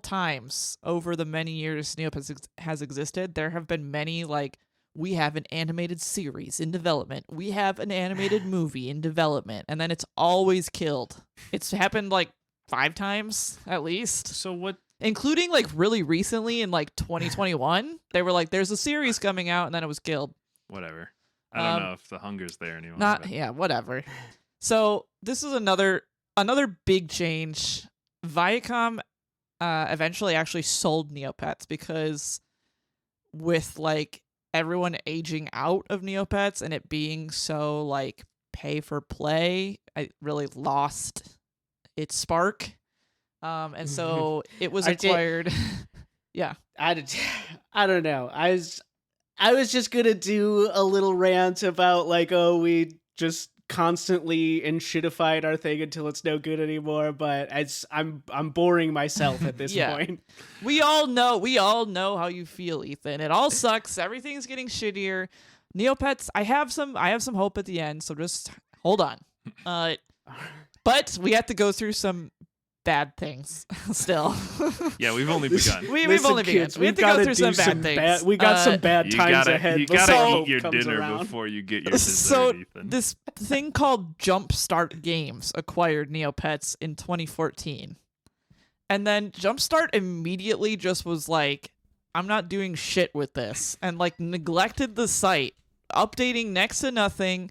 times over the many years Neopets has existed. There have been many like, we have an animated series in development. We have an animated movie in development. And then it's always killed. It's happened like 5 times at least. So what? Including like really recently in like 2021. They were like, there's a series coming out, and then it was killed. Whatever. I don't know if the hunger's there anymore. Whatever. So this is another big change. Viacom eventually actually sold Neopets because with like everyone aging out of Neopets and it being so like pay for play, I really lost its spark. And so it was acquired. Yeah. I don't know. I was just gonna do a little rant about like, oh, we just constantly enshittified our thing until it's no good anymore, but I'm boring myself at this point. We all know how you feel, Ethan. It all sucks. Everything's getting shittier. Neopets, I have some hope at the end, so just hold on. But we have to go through some bad things still. Yeah, we've only begun. We've only begun. We have to go through some bad things. We got some bad times ahead. You gotta eat your dinner before you get your dessert, Ethan. This thing called Jumpstart Games acquired Neopets in 2014. And then Jumpstart immediately just was like, I'm not doing shit with this. And like neglected the site, updating next to nothing,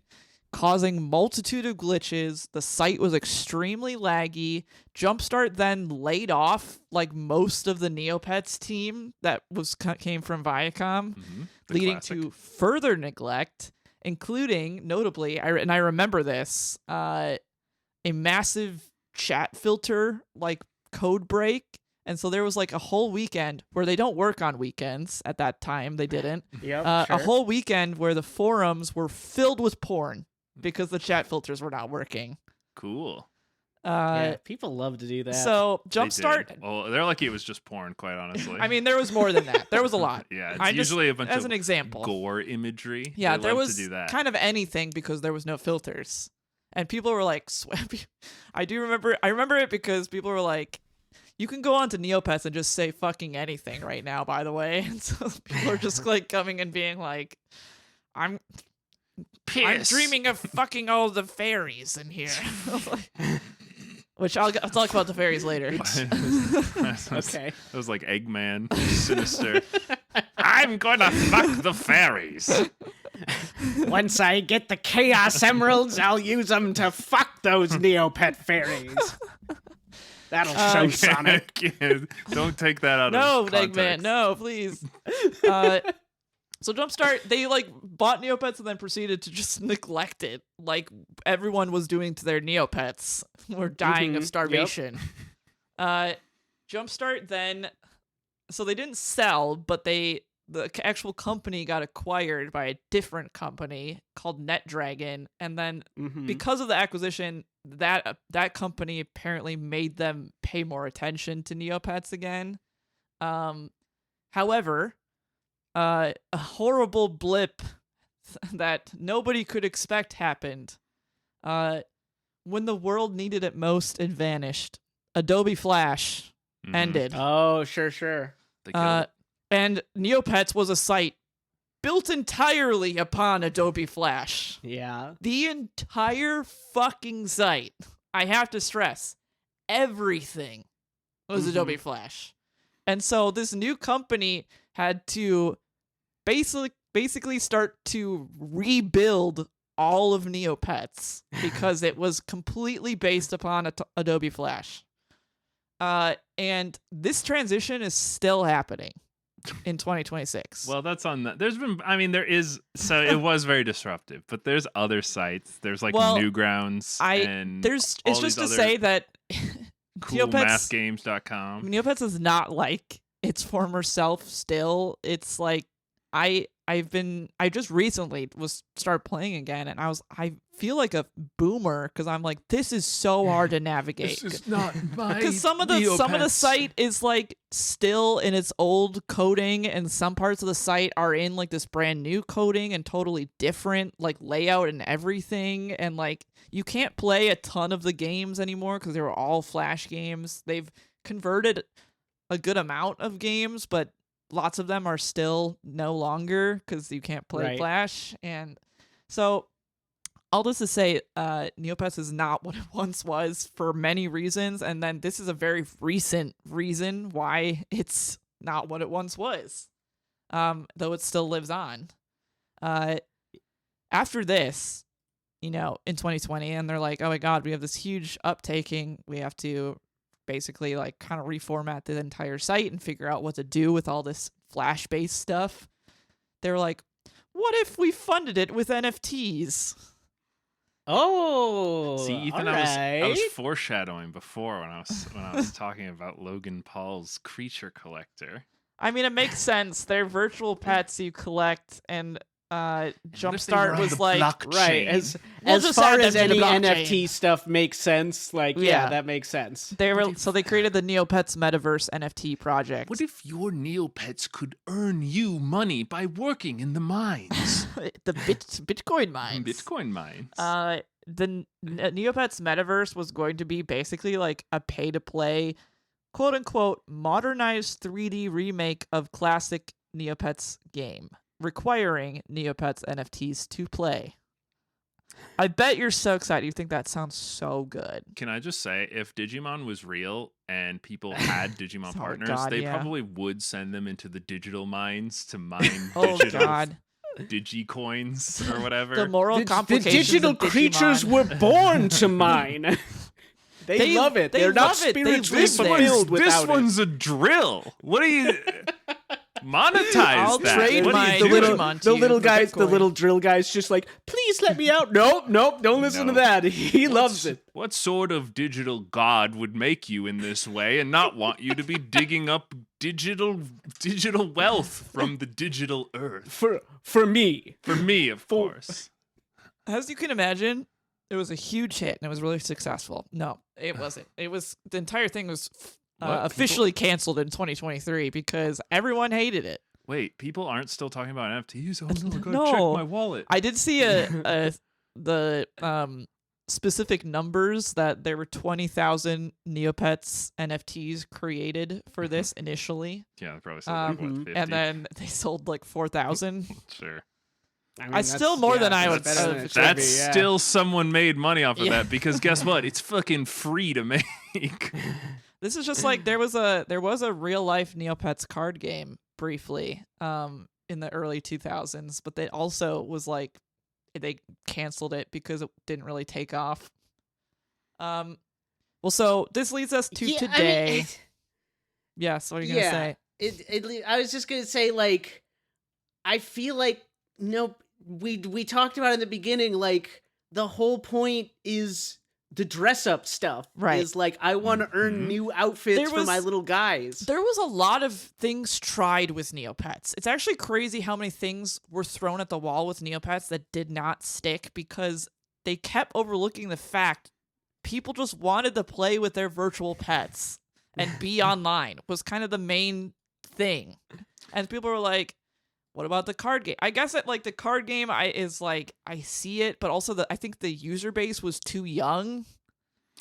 causing multitude of glitches. The site was extremely laggy. Jumpstart then laid off like most of the Neopets team that came from Viacom, leading to further neglect, including, notably, I remember this, a massive chat filter like code break. And so there was like a whole weekend where they don't work on weekends. At that time, they didn't. A whole weekend where the forums were filled with porn because the chat filters were not working. Cool. Yeah, people love to do that. So Jumpstart. Well, they're lucky it was just porn, quite honestly. I mean, there was more than that. There was a lot. Yeah, it's usually a bunch as of an example gore imagery. Yeah, they there love was to do that. kind of anything because there was no filters, and people were like, I remember it because people were like, you can go on to Neopets and just say fucking anything right now, by the way. And so people are just like coming and being like, I'm dreaming of fucking all the fairies in here. Which I'll talk about the fairies later. Okay. That was like Eggman, sinister. I'm gonna fuck the fairies. Once I get the Chaos Emeralds, I'll use them to fuck those Neopet fairies. That'll show Sonic. Don't take that out of context. Eggman, no, please. So Jumpstart, they like bought Neopets and then proceeded to just neglect it, like everyone was doing to their Neopets. Were dying of starvation. Yep. Jumpstart then, so they didn't sell, but the actual company got acquired by a different company called NetDragon, and then because of the acquisition, that company apparently made them pay more attention to Neopets again. However, a horrible blip that nobody could expect happened. When the world needed it most, it vanished. Adobe Flash ended. Oh, sure. And Neopets was a site built entirely upon Adobe Flash. Yeah. The entire fucking site, I have to stress, everything was Adobe Flash. And so this new company had to basically start to rebuild all of Neopets because it was completely based upon Adobe Flash. And this transition is still happening in 2026. Well, that's on that. It was very disruptive, but there's other sites. There's like Newgrounds it's just to say that coolmathgames.com. Neopets is not like its former self still. It's like I just recently started playing again, and I feel like a boomer because I'm like, this is so hard to navigate. This is not my because some of the site is like still in its old coding, and some parts of the site are in like this brand new coding and totally different like layout and everything, and like you can't play a ton of the games anymore because they were all Flash games. They've converted a good amount of games, but lots of them are still no longer because you can't play Flash. And so all this to say, Neopets is not what it once was for many reasons, and then this is a very recent reason why it's not what it once was, though it still lives on. After this, in 2020, and they're like, oh my god, we have this huge uptaking, we have to basically like kind of reformat the entire site and figure out what to do with all this Flash-based stuff. They were like, what if we funded it with NFTs? Oh, see, Ethan, I was foreshadowing before when I was talking about Logan Paul's creature collector. I mean, it makes sense. They're virtual pets you collect, and Jumpstart was like right as just far add them as to the any blockchain. NFT stuff makes sense. Like, yeah, that makes sense. So they created the Neopets Metaverse NFT project. What if your Neopets could earn you money by working in the mines? The Bitcoin mines. Bitcoin mines. The Neopets Metaverse was going to be basically like a pay-to-play, quote-unquote, modernized 3D remake of classic Neopets game, requiring Neopets NFTs to play. I bet you're so excited. You think that sounds so good. Can I just say, if Digimon was real and people had Digimon partners, they probably would send them into the digital mines to mine Digicoins or whatever. The moral complications the digital of Digimon. creatures were born to mine. They love it. They're not spiritually fulfilled without it. This one's a drill. What are you... Monetize I'll that. trade what my the Digimon little guys, Bitcoin. the little drill guys, just like, please let me out. Nope, don't listen to that. He loves it. What sort of digital god would make you in this way and not want you to be digging up digital wealth from the digital earth? For me, of course. As you can imagine, it was a huge hit and it was really successful. No, it wasn't. It was the entire thing was officially canceled in 2023 because everyone hated it. Wait, people aren't still talking about NFTs? Oh no, I gotta No. check my wallet. I did see the specific numbers that there were 20,000 Neopets NFTs created for this initially. Yeah, they probably sold like 50. And then they sold like 4,000. Sure. I mean, that's still more than I would. That's still someone made money off of that because guess what? It's fucking free to make. This is just like there was a real life Neopets card game briefly in the early 2000s, but they also was like they canceled it because it didn't really take off. Well, so this leads us to today. I mean, yes, what are you gonna say? I was just gonna say, like, I feel like we talked about in the beginning, like the whole point is the dress up stuff, right? Is like I want to earn new outfits for my little guys. There was a lot of things tried with Neopets. It's actually crazy how many things were thrown at the wall with Neopets that did not stick because they kept overlooking the fact people just wanted to play with their virtual pets and be online was kind of the main thing. And people were like, what about the card game? I guess that like the card game is like I see it, but also I think the user base was too young.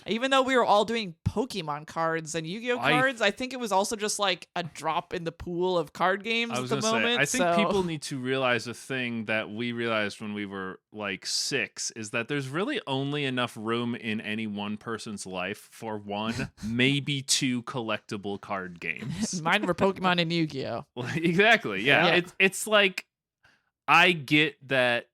Even though we were all doing Pokemon cards and Yu-Gi-Oh cards, I think it was also just like a drop in the pool of card games at the moment. I think people need to realize a thing that we realized when we were like 6 is that there's really only enough room in any one person's life for one, maybe 2 collectible card games. Mine were Pokemon and Yu-Gi-Oh. Well, exactly. Yeah. It's like I get that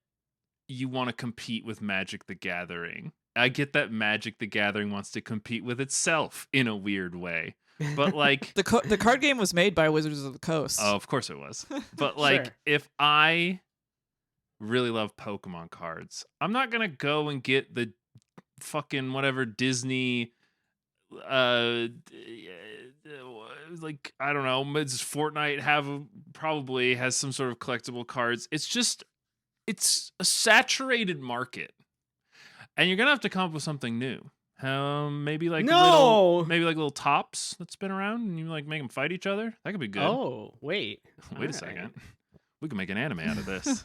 you want to compete with Magic the Gathering. I get that Magic the Gathering wants to compete with itself in a weird way. But like the card game was made by Wizards of the Coast. Oh, of course it was. But like if I really love Pokemon cards, I'm not going to go and get the fucking whatever Disney like I don't know, Fortnite probably has some sort of collectible cards. It's a saturated market. And you're gonna have to come up with something new. Maybe like little tops that's been around, and you like make them fight each other. That could be good. Oh, wait a second. We can make an anime out of this.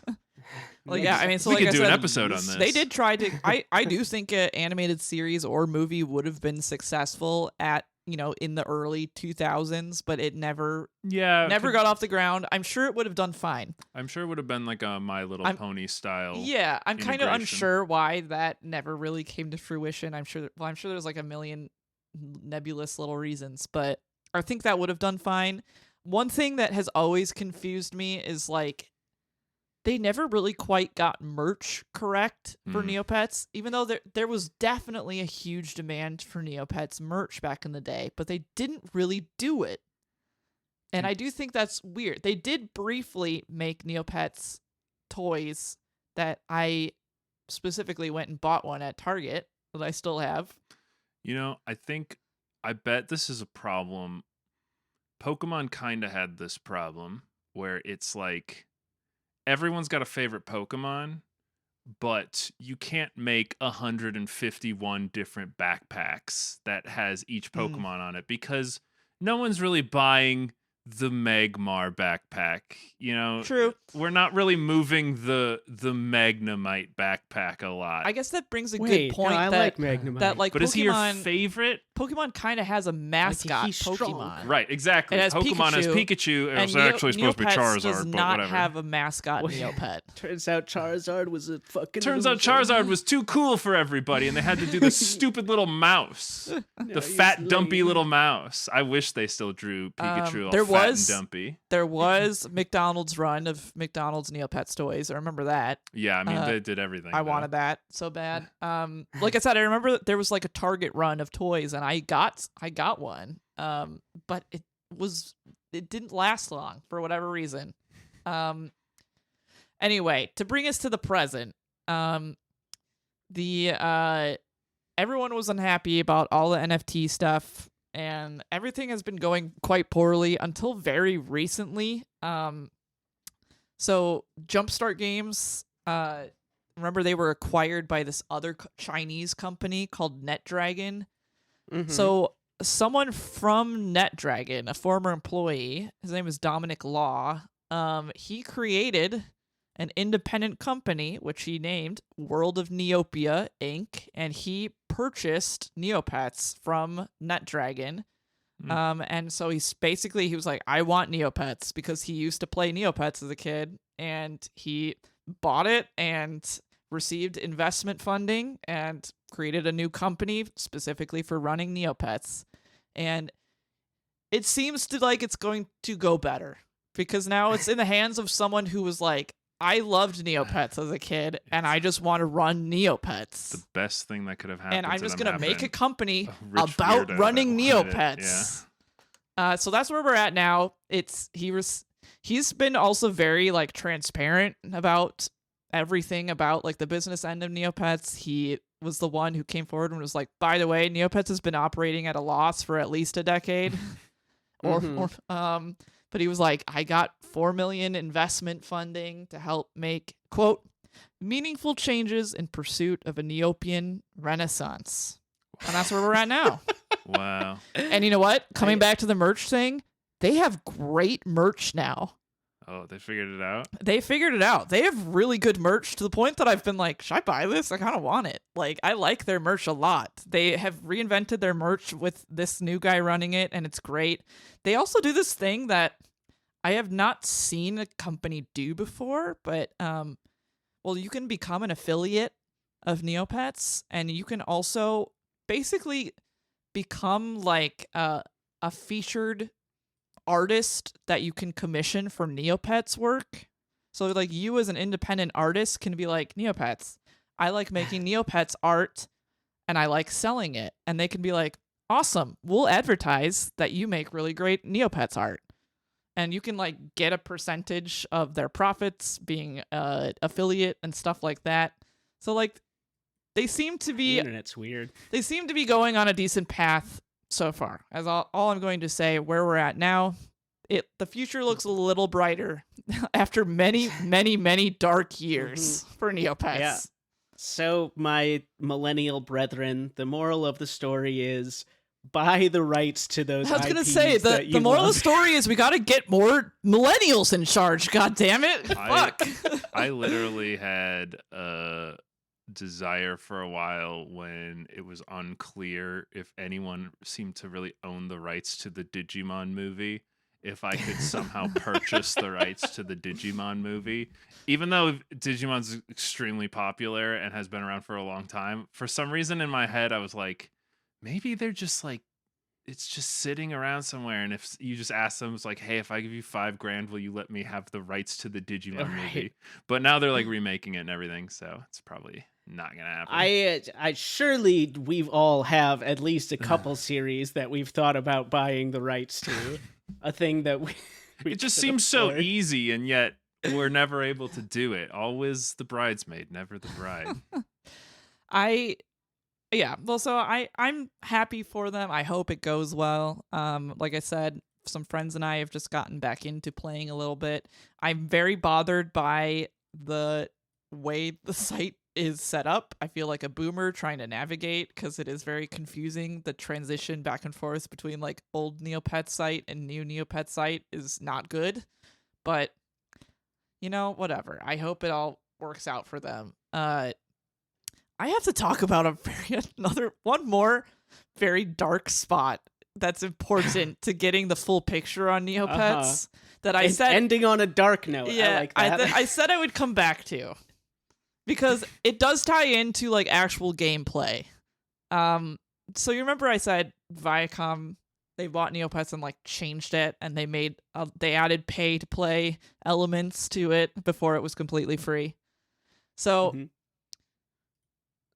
Well, yeah, I mean, so we like could I do said, an episode on this. They did try to. I do think an animated series or movie would have been successful at in the early 2000s, but it never got off the ground. I'm sure it would have done fine. I'm sure it would have been like a My Little Pony style. Yeah, I'm kind of unsure why that never really came to fruition. I'm sure there's like a million nebulous little reasons, but I think that would have done fine. One thing that has always confused me is like they never really quite got merch correct for Neopets, even though there was definitely a huge demand for Neopets merch back in the day, but they didn't really do it. And I do think that's weird. They did briefly make Neopets toys that I specifically went and bought one at Target that I still have. I bet this is a problem Pokemon kind of had this problem where it's like everyone's got a favorite Pokemon, but you can't make 151 different backpacks that has each Pokemon on it because no one's really buying the Magmar backpack. You know, True. We're not really moving the Magnemite backpack a lot. I guess that brings a Wait, good point. no, I like Magnemite. That like but Pokemon, is he your favorite? Pokemon kind of has a mascot he's strong. Pokemon. Right, exactly. It has Pokemon has Pikachu, Pikachu. It was and actually supposed to be Neopets Charizard, does but not whatever. have a mascot Neopet. Turns out Charizard was a fucking. Turns out loser. Charizard was too cool for everybody, and they had to do the stupid little mouse, the fat, dumpy little mouse. I wish they still drew Pikachu all fat and dumpy. There was McDonald's run of McDonald's Neopets toys. I remember that. Yeah, I mean they did everything. I wanted that so bad. Like I said, I remember that there was like a Target run of toys, and I got one. But it didn't last long for whatever reason. Anyway, to bring us to the present, everyone was unhappy about all the NFT stuff, and everything has been going quite poorly until very recently. So Jumpstart Games, remember they were acquired by this other Chinese company called NetDragon. Mm-hmm. So someone from NetDragon, a former employee, his name is Dominic Law, he created an independent company, which he named World of Neopia, Inc., and he purchased Neopets from NetDragon. And so he was like, I want Neopets, because he used to play Neopets as a kid, and he bought it and received investment funding and created a new company specifically for running Neopets. And it seems to like it's going to go better, because now it's in the hands of someone who was like, I loved Neopets as a kid, and I just want to run Neopets. The best thing that could have happened. And I'm just going to make a company rich about weirdo running that wanted it, Neopets. So that's where we're at now. He's been also very like transparent about everything about like the business end of Neopets. He was the one who came forward and was like, by the way, Neopets has been operating at a loss for at least a decade. But he was like, I got $4 million investment funding to help make, quote, meaningful changes in pursuit of a Neopian renaissance. And that's where we're at now. Wow. And you know what? Coming back to the merch thing, they have great merch now. Oh, they figured it out? They figured it out. They have really good merch to the point that I've been like, should I buy this? I kind of want it. Like, I like their merch a lot. They have reinvented their merch with this new guy running it, and it's great. They also do this thing that I have not seen a company do before, but, well, you can become an affiliate of Neopets, and you can also basically become like a featured artist that you can commission for Neopets work. So like you as an independent artist can be like, Neopets, I like making Neopets art and I like selling it. And they can be like, awesome, we'll advertise that you make really great Neopets art. And you can like get a percentage of their profits being affiliate and stuff like that. So like they seem to be The internet's weird. They seem to be going on a decent path so far. As all I'm going to say, where we're at now, the future looks a little brighter after many, many, many dark years for Neopets. Yeah. So, my millennial brethren, the moral of the story is buy the rights to those I was going to IPs say, the moral of love. the story is we got to get more millennials in charge. God damn it. Fuck. I literally had a desire for a while when it was unclear if anyone seemed to really own the rights to the Digimon movie, if I could somehow purchase the rights to the Digimon movie. Even though Digimon's extremely popular and has been around for a long time, for some reason in my head I was like, maybe they're just like, it's just sitting around somewhere, and if you just ask them, it's like, hey, if I give you $5,000, will you let me have the rights to the Digimon movie? But now they're like remaking it and everything, so it's probably not gonna happen. I surely we've all have at least a couple series that we've thought about buying the rights to. A thing that we it just seems so easy, and yet we're never able to do it. Always the bridesmaid, never the bride. Yeah, well, so I'm happy for them. I hope it goes well. Like I said, some friends and I have just gotten back into playing a little bit. I'm very bothered by the way the site is set up. I feel like a boomer trying to navigate because it is very confusing. The transition back and forth between like old Neopets site and new Neopets site is not good, but you know, whatever. I hope it all works out for them. I have to talk about one more very dark spot that's important to getting the full picture on Neopets that I said ending on a dark note. Yeah, I like that. I said I would come back to because it does tie into like actual gameplay. So you remember I said Viacom, they bought Neopets and like changed it, and they added pay to play elements to it before it was completely free. So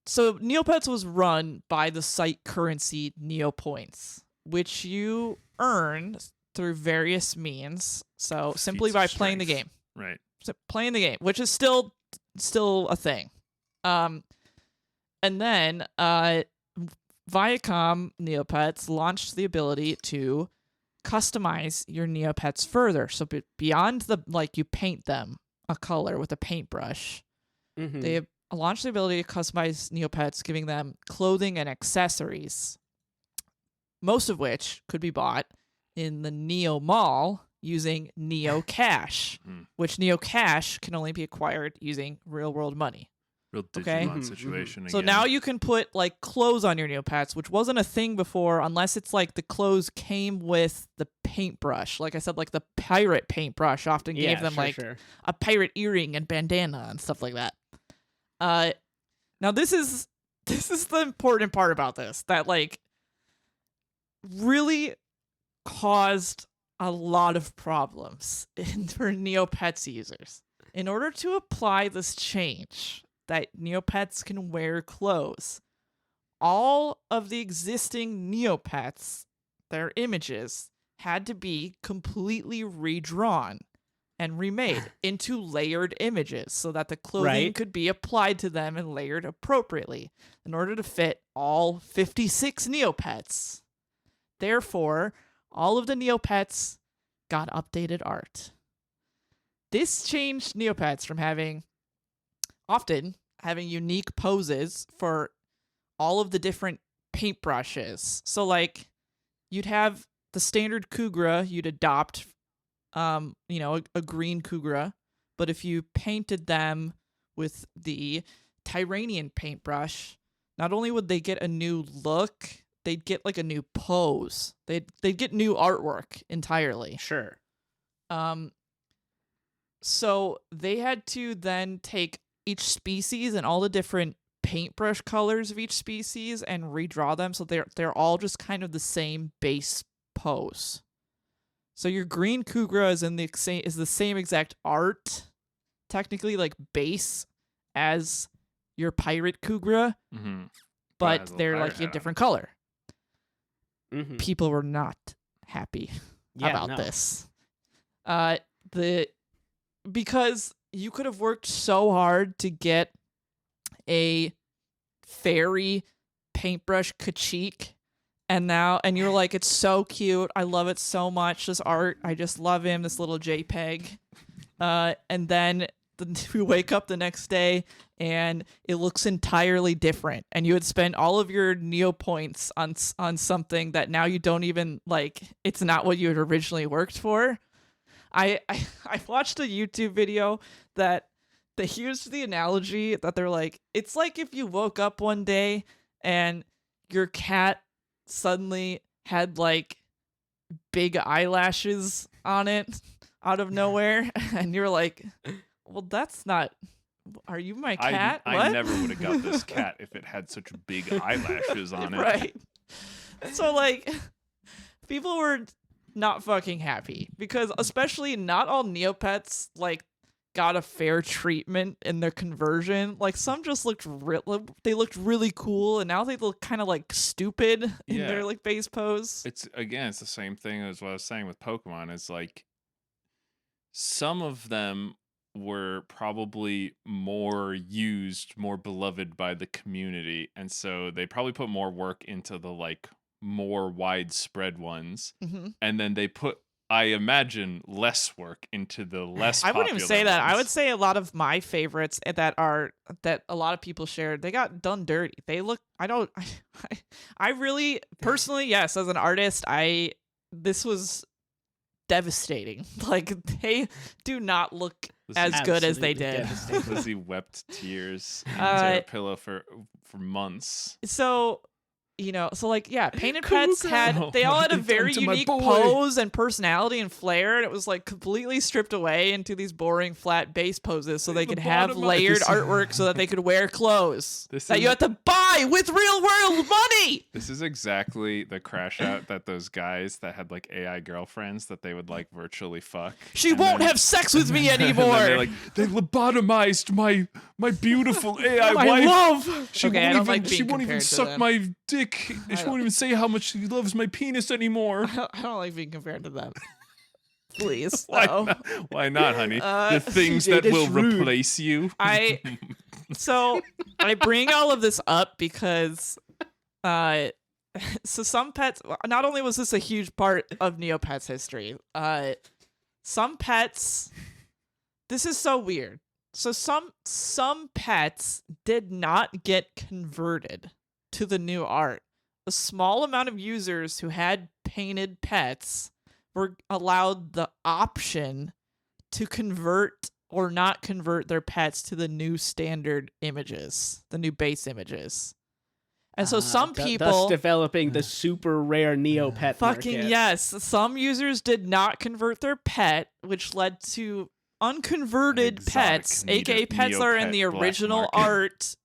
So Neopets was run by the site currency Neopoints, which you earn through various means. So simply by playing the game. Right. So playing the game, which is still a thing. And then Viacom Neopets launched the ability to customize your Neopets further. So beyond you paint them a color with a paintbrush, they have launched the ability to customize Neopets, giving them clothing and accessories, most of which could be bought in the Neo Mall using Neo Cash, which Neo Cash can only be acquired using real-world money. Real Digimon situation again. So now you can put like clothes on your Neopets, which wasn't a thing before unless it's like the clothes came with the paintbrush. Like I said, like the pirate paintbrush often gave them a pirate earring and bandana and stuff like that. Now this is the important part about this that like really caused a lot of problems for Neopets users. In order to apply this change that Neopets can wear clothes, all of the existing Neopets, their images, had to be completely redrawn and remade into layered images so that the clothing could be applied to them and layered appropriately in order to fit all 56 Neopets. Therefore, all of the Neopets got updated art. This changed Neopets from often having unique poses for all of the different paintbrushes. So like you'd have the standard Kugra you'd adopt a green Kugra, but if you painted them with the Tyranian paintbrush, not only would they get a new look, they'd get like a new pose. They'd get new artwork entirely. Sure. So they had to then take each species and all the different paintbrush colors of each species and redraw them so they're all just kind of the same base pose. So your green Kugra is the same exact art, technically like base as your pirate Kugra, but they're like a different color. People were not happy about this. Because you could have worked so hard to get a fairy paintbrush Kachik, and you're like, it's so cute, I love it so much, this art, I just love him, this little JPEG, and then we wake up the next day and it looks entirely different, and you had spent all of your Neo points on something that now you don't even like, it's not what you had originally worked for. I watched a YouTube video that they used the analogy that they're like, it's like if you woke up one day and your cat suddenly had like big eyelashes on it out of nowhere, and you're like, well, that's not, are you my cat? I never would have got this cat if it had such big eyelashes on it. Right. So like people were not fucking happy because especially not all Neopets like got a fair treatment in their conversion. Like some just looked really cool, and now they look kind of like stupid in their like base pose. It's the same thing as what I was saying with Pokemon. It's like some of them were probably more used, more beloved by the community, and so they probably put more work into the like more widespread ones, Mm-hmm. and then they put, I imagine, less work into the less I wouldn't even say popular that. I would ones. say a lot of my favorites that a lot of people shared, they got done dirty. They look. I really personally, yes, as an artist, this was devastating. Like they do not look as good as they did. Lizzie wept tears into her pillow for months. So, like, yeah, Painted Pets they all had a very unique boy. pose and personality and flair, and it was like completely stripped away into these boring flat base poses so they could have layered artwork so that they could wear clothes that you had to buy with real world money. This is exactly the crash out that those guys that had like AI girlfriends that they would like virtually fuck. She won't have sex with me anymore. They lobotomized my beautiful AI my wife. Love. She Okay, she won't even suck my dick. She won't even say how much she loves my penis anymore. I don't like being compared to them. Please. Why not, honey? The things that will replace you. So I bring all of this up because so some pets, not only was this a huge part of Neopets history, some pets, this is so weird. So some pets did not get converted to the new art. A small amount of users who had painted pets were allowed the option to convert or not convert their pets to the new standard images, the new base images. And so some people... Thus developing the super rare Neopet fucking market. Yes. Some users did not convert their pet, which led to unconverted pets, aka pets that are in the original art,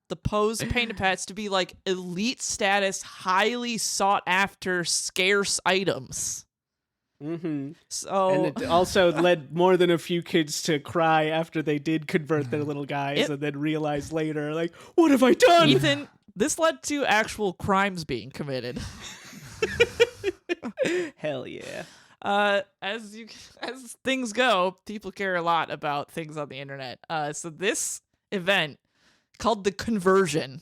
the posed painted pets, to be like elite status, highly sought after, scarce items. Mm-hmm. So, and it also led more than a few kids to cry after they did convert their little guys and then realize later, like, what have I done? Ethan, this led to actual crimes being committed. Hell yeah. As things go, people care a lot about things on the internet. So this event, called the conversion,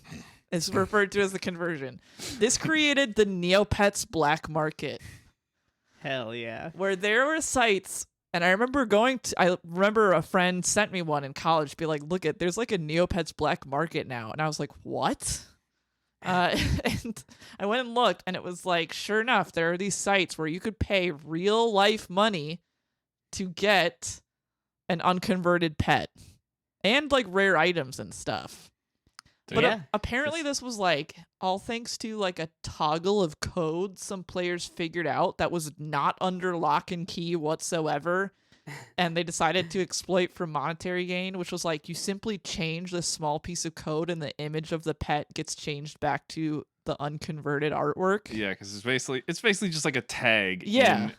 is referred to as the conversion. This created the Neopets black market. Hell yeah. Where there were sites, and I remember a friend sent me one in college, be like, look, there's like a Neopets black market now. And I was like, what? And I went and looked, and it was like, sure enough, there are these sites where you could pay real life money to get an unconverted pet and like rare items and stuff. But apparently this was like all thanks to like a toggle of code some players figured out that was not under lock and key whatsoever. And they decided to exploit for monetary gain, which was like you simply change this small piece of code and the image of the pet gets changed back to the unconverted artwork. Yeah, because it's basically just like a tag. Yeah.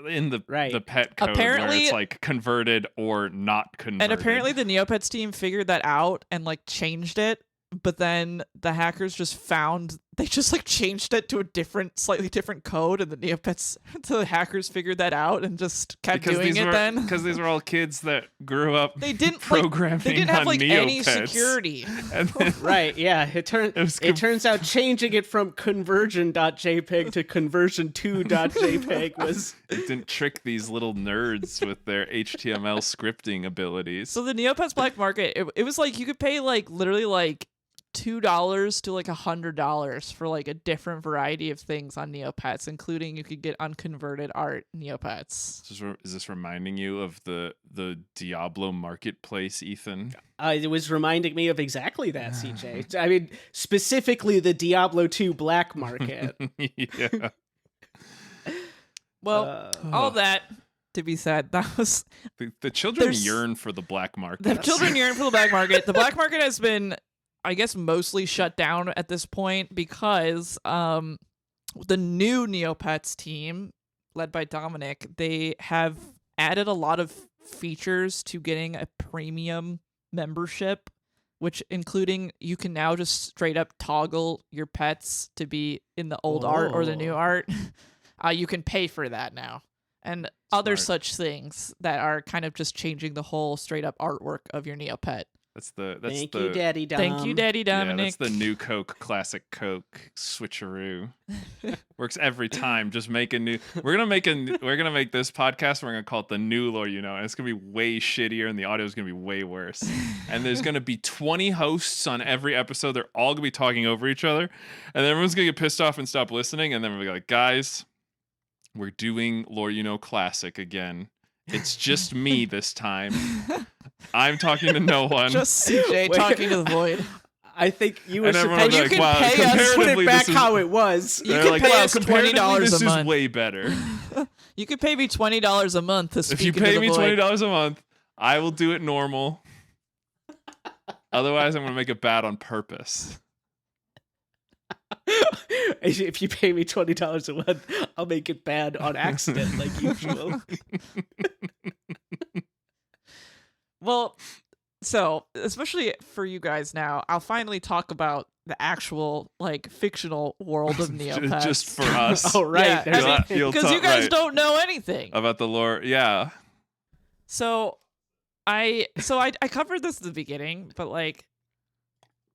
In the pet code, apparently, where it's like converted or not converted. And apparently the Neopets team figured that out and like changed it. But then the hackers they just like changed it to a slightly different code, and the hackers figured that out and just kept doing it then. Because these were all kids that grew up programming they didn't have like on any Neopets. Security. Right, yeah. It turns out changing it from conversion.jpg to conversion2.jpg was... It didn't trick these little nerds with their HTML scripting abilities. So the Neopets black market, it was like you could pay like literally like $2 to like $100 for like a different variety of things on Neopets, including you could get unconverted art Neopets. Is this reminding you of the Diablo marketplace, Ethan? It was reminding me of exactly that, CJ. I mean, specifically the Diablo 2 black market. Yeah. Well, all that to be said, that was... The children yearn for the black market. The children yearn for the black market. The black market has been, I guess, mostly shut down at this point because the new Neopets team, led by Dominic, they have added a lot of features to getting a premium membership, which including you can now just straight up toggle your pets to be in the old art or the new art. You can pay for that now. And other such things that are kind of just changing the whole straight up artwork of your Neopet. Thank you, Daddy Dom. Thank you, Daddy Dominic. Yeah, that's the new Coke, classic Coke switcheroo. Works every time. Just make a new. We're gonna make this podcast. We're gonna call it the new Lord, and it's gonna be way shittier, and the audio is gonna be way worse. And there's gonna be 20 hosts on every episode. They're all gonna be talking over each other, and then everyone's gonna get pissed off and stop listening. And then we'll be like, guys, we're doing Lord Classic again. It's just me this time. I'm talking to no one. Just CJ talking to the void. I think you were supposed to pay us. Put it back how it was. You can pay us $20 a month. This is way better. You could pay me $20 a month to speak. If you pay me $20 a month, I will do it normal. Otherwise, I'm going to make it bad on purpose. If you pay me $20 a month, I'll make it bad on accident, like usual. Well, so especially for you guys now, I'll finally talk about the actual fictional world of Neopets. Just for us. Oh, right. Yeah, because you guys don't know anything about the lore. Yeah. So I covered this at the beginning, but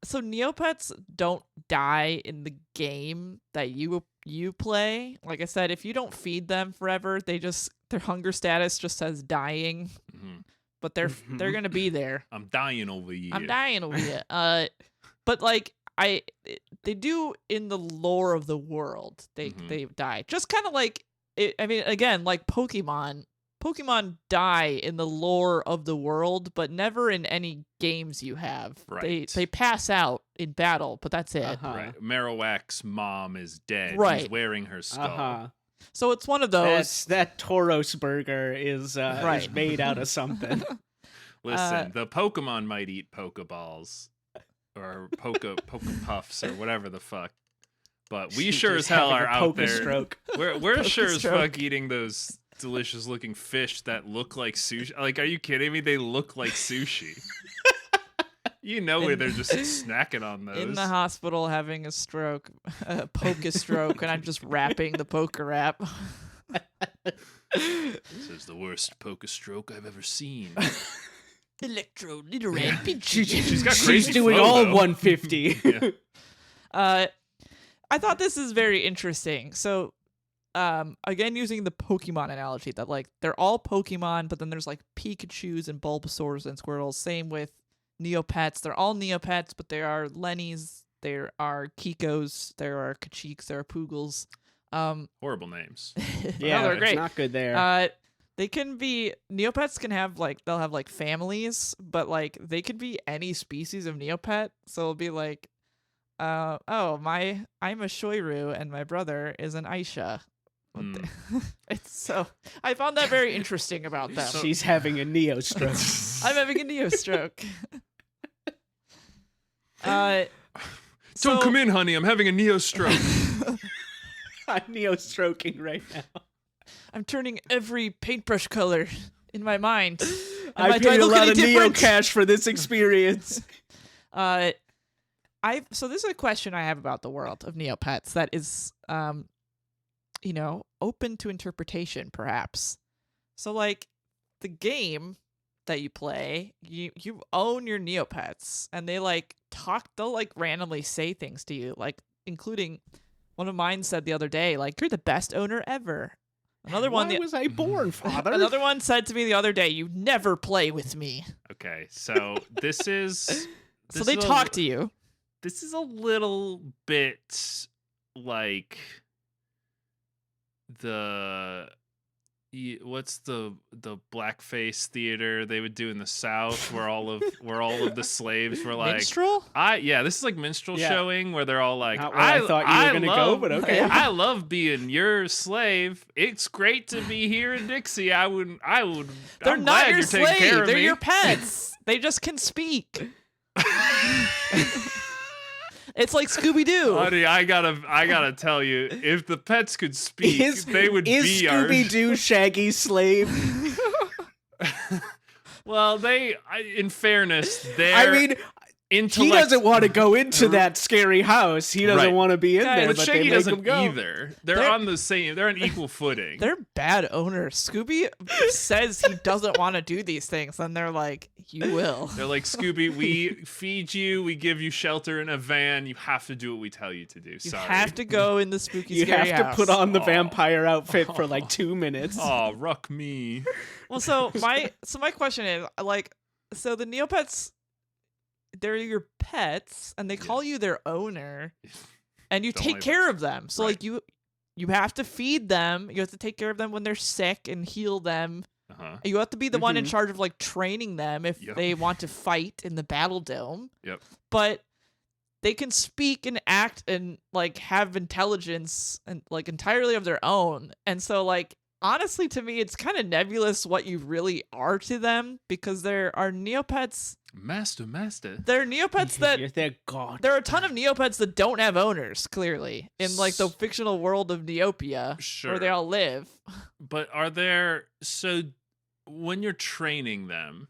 so Neopets don't die in the game that you play. Like I said, if you don't feed them forever, their hunger status just says dying. Mm-hmm. But they're gonna be there. I'm dying over here. But they do in the lore of the world. They die. Just kind of again, like Pokemon. Pokemon die in the lore of the world, but never in any games you have. Right. They pass out in battle, but that's it. Right. Marowak's mom is dead. Right. He's wearing her skull. So it's one of those. That Tauros burger is made out of something. Listen, the Pokemon might eat Pokeballs or Poke Puffs or whatever the fuck, but we sure as hell are out there. Stroke. We're sure as fuck eating those delicious looking fish that look like sushi. Are you kidding me? They look like sushi. Where they're just snacking on those. In the hospital having a stroke, a poke stroke, and I'm just rapping the poker rap. This is the worst poke stroke I've ever seen. Electro little red. She's got crazy She's doing flow, all though. 150. Yeah. I thought this is very interesting. So, again, using the Pokemon analogy, that they're all Pokemon, but then there's Pikachus and Bulbasaurs and Squirtles. Same with Neopets. They're all Neopets, but there are Lennys, there are Kikos, there are Kachiks, there are Poogles. Horrible names. Yeah, they're great. It's not good there. They can be Neopets can have they'll have families, but they could be any species of Neopet. So it'll be I'm a Shoiru and my brother is an Aisha. It's so I found that very interesting about them. She's having a Neo stroke. I'm having a Neo stroke. Don't come in, honey. I'm having a Neo stroke. I'm Neo stroking right now. I'm turning every paintbrush color in my mind. I paid a lot of Neo cash for this experience. So this is a question I have about the world of Neopets that is, open to interpretation, perhaps. So, the game that you play, you own your Neopets, and they'll randomly say things to you, including one of mine said the other day, you're the best owner ever. Another one. Why was I born, father? Another one said to me the other day, "You never play with me." Okay, so this is. So they talk to you. This is a little bit like what's the blackface theater they would do in the South where all of the slaves were minstrel? This is like minstrel showing where they're all like, Not where I thought you were gonna go, but okay. I love being your slave. It's great to be here in Dixie. They're I'm not glad your you're taking care slave. of They're me. your pets. They just can speak. It's like Scooby-Doo. Honey, I gotta tell you, if the pets could speak, they would be our... Is Scooby-Doo Shaggy's slave? Well, in fairness, He doesn't want to go into that scary house. He doesn't want to be in there, but but Shaggy they make him doesn't go. either. They're on the same. They're on equal footing. They're bad owners. Scooby says he doesn't want to do these things, and they're like, "You will." They're like, Scooby, we feed you, we give you shelter in a van. You have to do what we tell you to do. You Sorry. have to go in the spooky, You scary have house. to put on the vampire outfit for like 2 minutes. Oh, ruck me. Well, so my question is, like, so the Neopets, they're your pets, and they call you their owner, and you take care of them. So like you have to feed them. You have to take care of them when they're sick and heal them. You have to be the one in charge of like training them if they want to fight in the battle dome. Yep. But they can speak and act and like have intelligence and like entirely of their own. And so like honestly to me it's kind of nebulous what you really are to them, because there are Neopets. Master. There are Neopets that You're their god. There are a ton of Neopets that don't have owners, clearly, in like the fictional world of Neopia, Sure. where they all live. But are there, so when you're training them,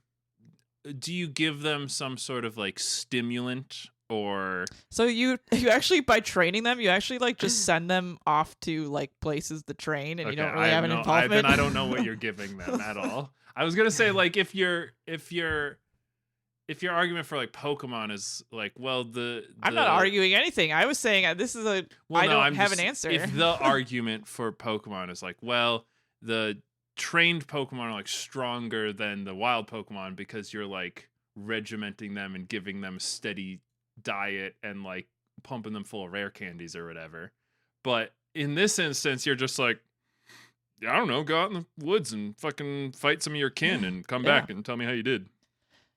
do you give them some sort of like stimulant or? So you actually, by training them, you actually like just send them off to like places to train, and you don't really have an involvement. I don't know what you're giving them at all. I was gonna say like if your argument for like Pokemon is like, well, I'm not arguing anything. I was saying this is a I don't have an answer. If the argument for Pokemon is like, well, the trained Pokemon are like stronger than the wild Pokemon because you're like regimenting them and giving them a steady diet and like pumping them full of rare candies or whatever. But in this instance, you're just like, I don't know, go out in the woods and fucking fight some of your kin and come back and tell me how you did.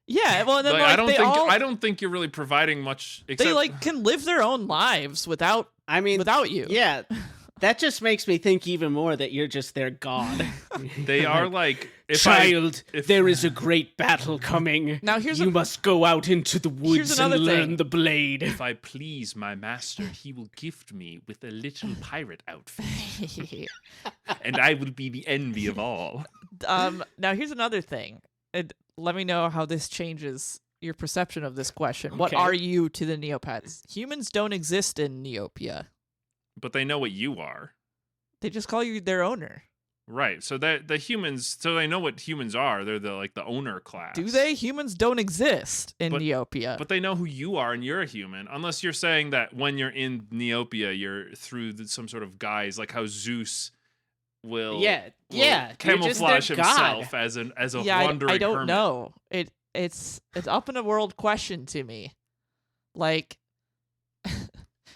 Yeah, well, and then like, like, I don't think you're really providing much. Except they like can live their own lives without you. Yeah, that just makes me think even more that you're just their god. They are like, there is a great battle coming. Now you must go out into the woods and learn the blade. If I please my master, he will gift me with a little pirate outfit, and I will be the envy of all. Now here's another thing. Let me know how this changes your perception of this question. Okay. What are you to the Neopets? Humans don't exist in Neopia. But they know what you are. They just call you their owner. Right. So that the humans, so they know what humans are. They're the owner class. Do they? Humans don't exist in Neopia. But they know who you are, and you're a human. Unless you're saying that when you're in Neopia, you're through some sort of guise, like how Zeus will camouflage himself as a wandering I don't hermit. know. It's up in a world question to me. Like,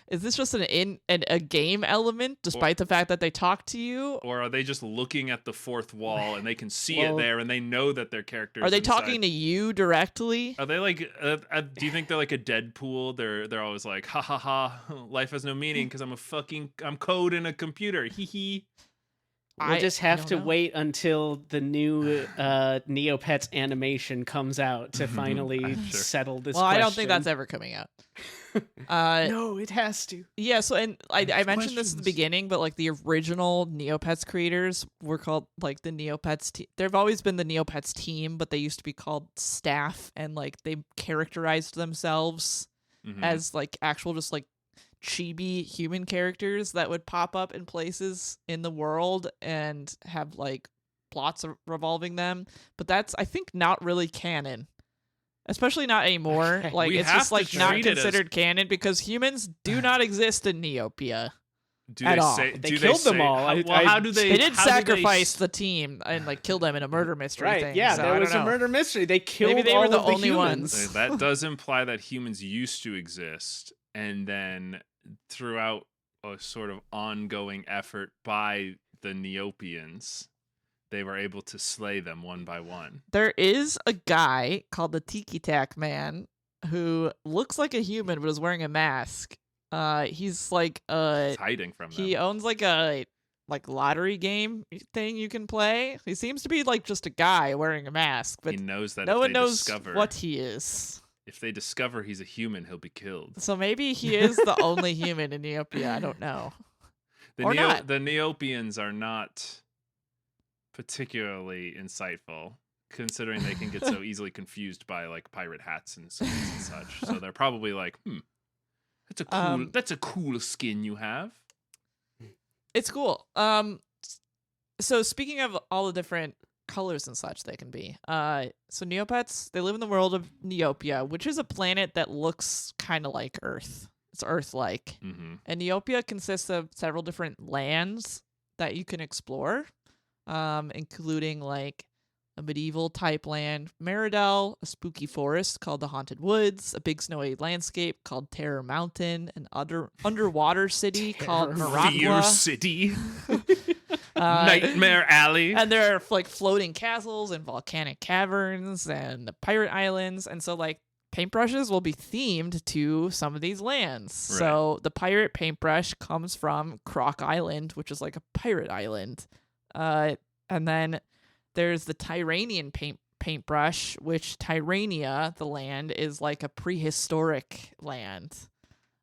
is this just a game element, despite the fact that they talk to you? Or are they just looking at the fourth wall and they can see it there and they know that their characters are they inside? Talking to you directly? Are they like? Do you think they're like a Deadpool? They're always like, ha ha ha, life has no meaning because I'm code in a computer. Hee hee. We'll just have to wait until the new Neopets animation comes out to finally settle this question. I don't think that's ever coming out. No, it has to. Yeah, so and I mentioned this at the beginning, but like the original Neopets creators were called like the Neopets team. There've always been the Neopets team, but they used to be called staff, and like they characterized themselves as like actual just like chibi human characters that would pop up in places in the world and have like plots revolving them. But that's, I think, not really canon, especially not anymore. Like it's just like not considered canon because humans do not exist in Neopia. They killed them all. How do they? They did sacrifice the team and like kill them in a murder mystery thing. Yeah, so there was a murder mystery. They killed Maybe they all were the of the only humans. ones. That does imply that humans used to exist, and then throughout a sort of ongoing effort by the Neopians, they were able to slay them one by one. There is a guy called the Tiki Tack Man who looks like a human but is wearing a mask. He's like He's hiding from them. He owns like a lottery game thing you can play. He seems to be like just a guy wearing a mask, but he knows that no one knows what he is. If they discover he's a human, he'll be killed. So maybe he is the only human in Neopia. I don't know. The Neopians are not particularly insightful. considering they can get so easily confused by like pirate hats and skins and such. So they're probably like, that's a cool skin you have. It's cool. So speaking of all the different colors and such they can be, so Neopets, they live in the world of Neopia, which is a planet that looks kind of like Earth. It's Earth-like. Mm-hmm. And Neopia consists of several different lands that you can explore, including like a medieval type land, Meridel, a spooky forest called the Haunted Woods, a big snowy landscape called Terror Mountain, an underwater city called Fear Maraqua, City, Nightmare Alley, and there are like floating castles and volcanic caverns and pirate islands, and so like paintbrushes will be themed to some of these lands. Right. So the pirate paintbrush comes from Croc Island, which is like a pirate island. And then there's the Tyranian paintbrush, which Tyrania, the land, is like a prehistoric land.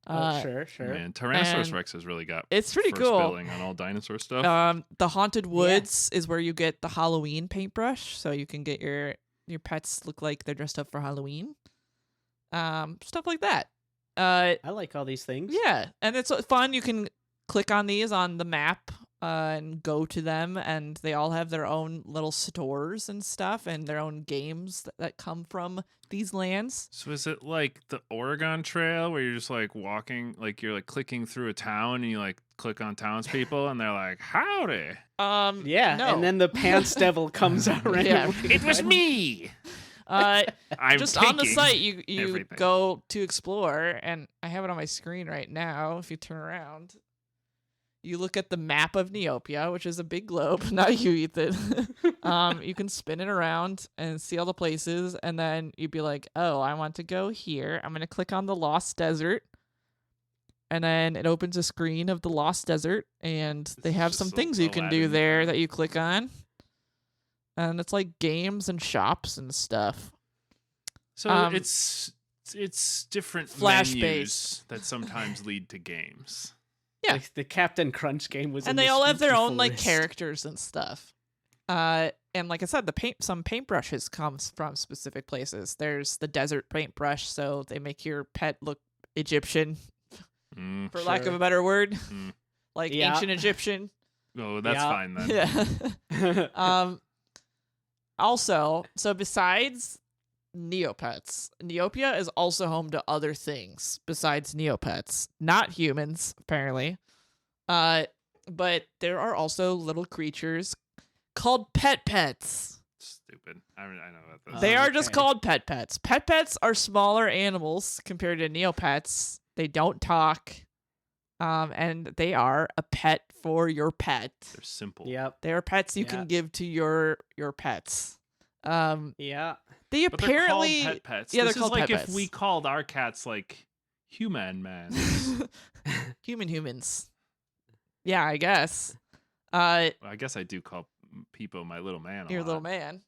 Sure. Man, Tyrannosaurus Rex has really got it's pretty first cool. billing on all dinosaur stuff. The Haunted Woods is where you get the Halloween paintbrush, so you can get your pets look like they're dressed up for Halloween. Stuff like that. I like all these things. Yeah, and it's fun. You can click on these on the map and go to them, and they all have their own little stores and stuff, and their own games that come from these lands. So is it like the Oregon Trail where you're just like walking, like you're like clicking through a town and you like click on townspeople and they're like, howdy. Yeah, no. and then the Pants Devil comes out randomly. Yeah. It was me. I'm just on the taking site you everything. go to explore, and I have it on my screen right now. If you turn around, you look at the map of Neopia, which is a big globe. Not you, Ethan. You can spin it around and see all the places, and then you'd be like, oh, I want to go here. I'm going to click on the Lost Desert, and then it opens a screen of the Lost Desert, and they is have just some a things you can do Aladdin. there that you click on. And it's like games and shops and stuff. So it's different Flash-based. menus that sometimes lead to games. Yeah. Like the Captain Crunch game was. And in they the all have their spooky own like forest. characters and stuff. And like I said, some paintbrushes comes from specific places. There's the desert paintbrush, so they make your pet look Egyptian, for lack of Sure. a better word, Mm. like Yeah. ancient Egyptian. Oh, that's Yeah. fine then. Yeah. Also, so besides Neopets, Neopia is also home to other things besides Neopets. Not humans, apparently. But there are also little creatures called pets. Stupid. I know about this. They are just Okay. called pets. Pets are smaller animals compared to Neopets. They don't talk. And they are a pet for your pet. They're simple. Yep. They are pets you Yeah. can give to your pets. Yeah. They But apparently they're called pet pets. Yeah, This they're called is like pet if pets. we called our cats like human man. humans. Yeah, I guess. Well, I guess I do call Peepo my little man. Your lot. little man.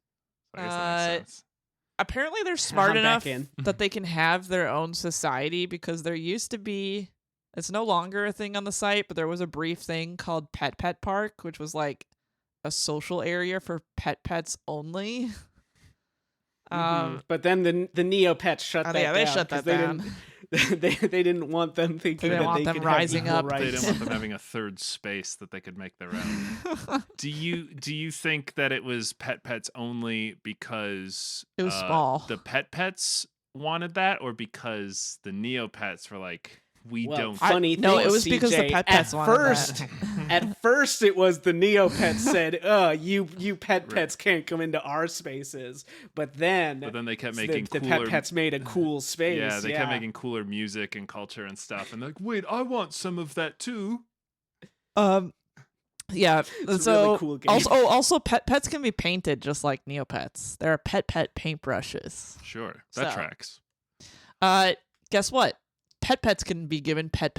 So I guess that makes sense. Apparently they're smart I'm enough back in. that they can have their own society, because there used to be, it's no longer a thing on the site, but there was a brief thing called Pet Park, which was like a social area for pets only. But then the Neopets shut that yeah, they down. shut 'cause that down. They didn't want them thinking They didn't that want they them could rising have equal up. rights. They didn't want them having a third space that they could make their own. Do you think that it was pets only because It was small. the pets wanted that, or because the Neopets were like, we Well, don't? funny thing, no, it was because the CJ, pets at wanted first, that. At first, it was the Neopets said, you pets can't come into our spaces." But then they kept the making pet cooler. pets made a cool space. Yeah, they kept making cooler music and culture and stuff, and they're like, wait, I want some of that too. Yeah, a so really cool game. also pets can be painted just like Neopets. There are pet paintbrushes. Sure, that So- tracks. Guess what? Pets can be given pets,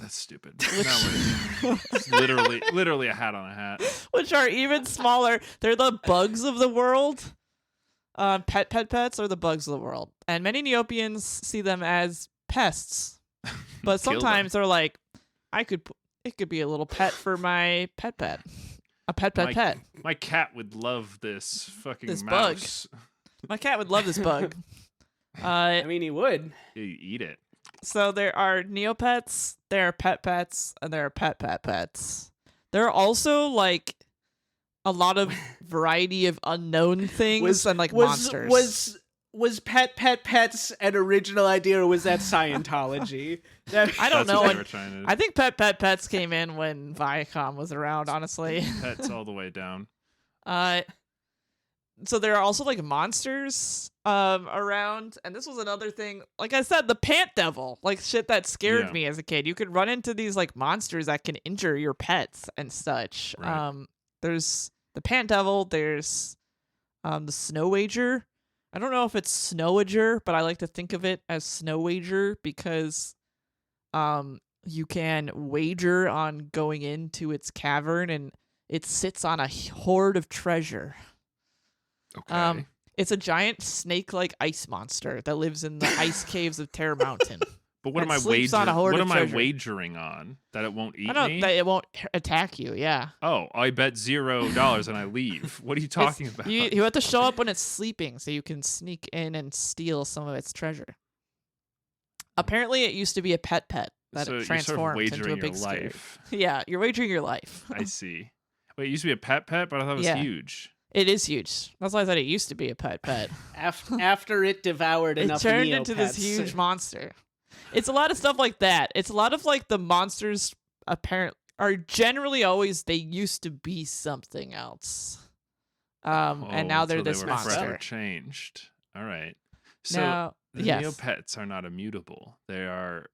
That's stupid. It's literally a hat on a hat. which are even smaller. They're the bugs of the world. Pets are the bugs of the world, and many Neopians see them as pests. But Kill them. sometimes they're like, it could be a little pet for my pet. A pet. My cat would love this fucking This mouse. My cat would love this bug. I mean, he would. You eat it. So there are Neopets, there are pets, and there are pets. There are also like a lot of variety of unknown things and like monsters. Was pets an original idea, or was that Scientology? I don't That's know. what they were trying to- I think pets came in when Viacom was around, honestly. Pets all the way down. So there are also like monsters around, and this was another thing. Like I said, the pant devil, like shit that scared me as a kid. You could run into these like monsters that can injure your pets and such. Right. There's the pant devil. There's the snow wager. I don't know if it's snowager, but I like to think of it as snow wager because you can wager on going into its cavern, and it sits on a hoard of treasure. Okay. It's a giant snake-like ice monster that lives in the ice caves of Terror Mountain. But what and am I sleeps on a hoard What of am I treasure. wagering on? That it won't eat I don't me? that it won't attack you. Yeah. Oh, I bet $0 and I leave. What are you talking about? You have to show up when it's sleeping so you can sneak in and steal some of its treasure. Apparently, it used to be a pet that so it transformed you're sort of into a wagering big your scary. life. Yeah, you're wagering your life. I see. Wait, it used to be a pet, but I thought it was Yeah. huge. It is huge. That's why I said it used to be a pet. After it devoured It enough turned Neopets. into this huge monster. It's a lot of stuff like that. It's a lot of like the monsters apparently are generally always they used to be something else. And now they're so this they were monster. forever changed. All right. So Now, the yes. Neopets are not immutable. They are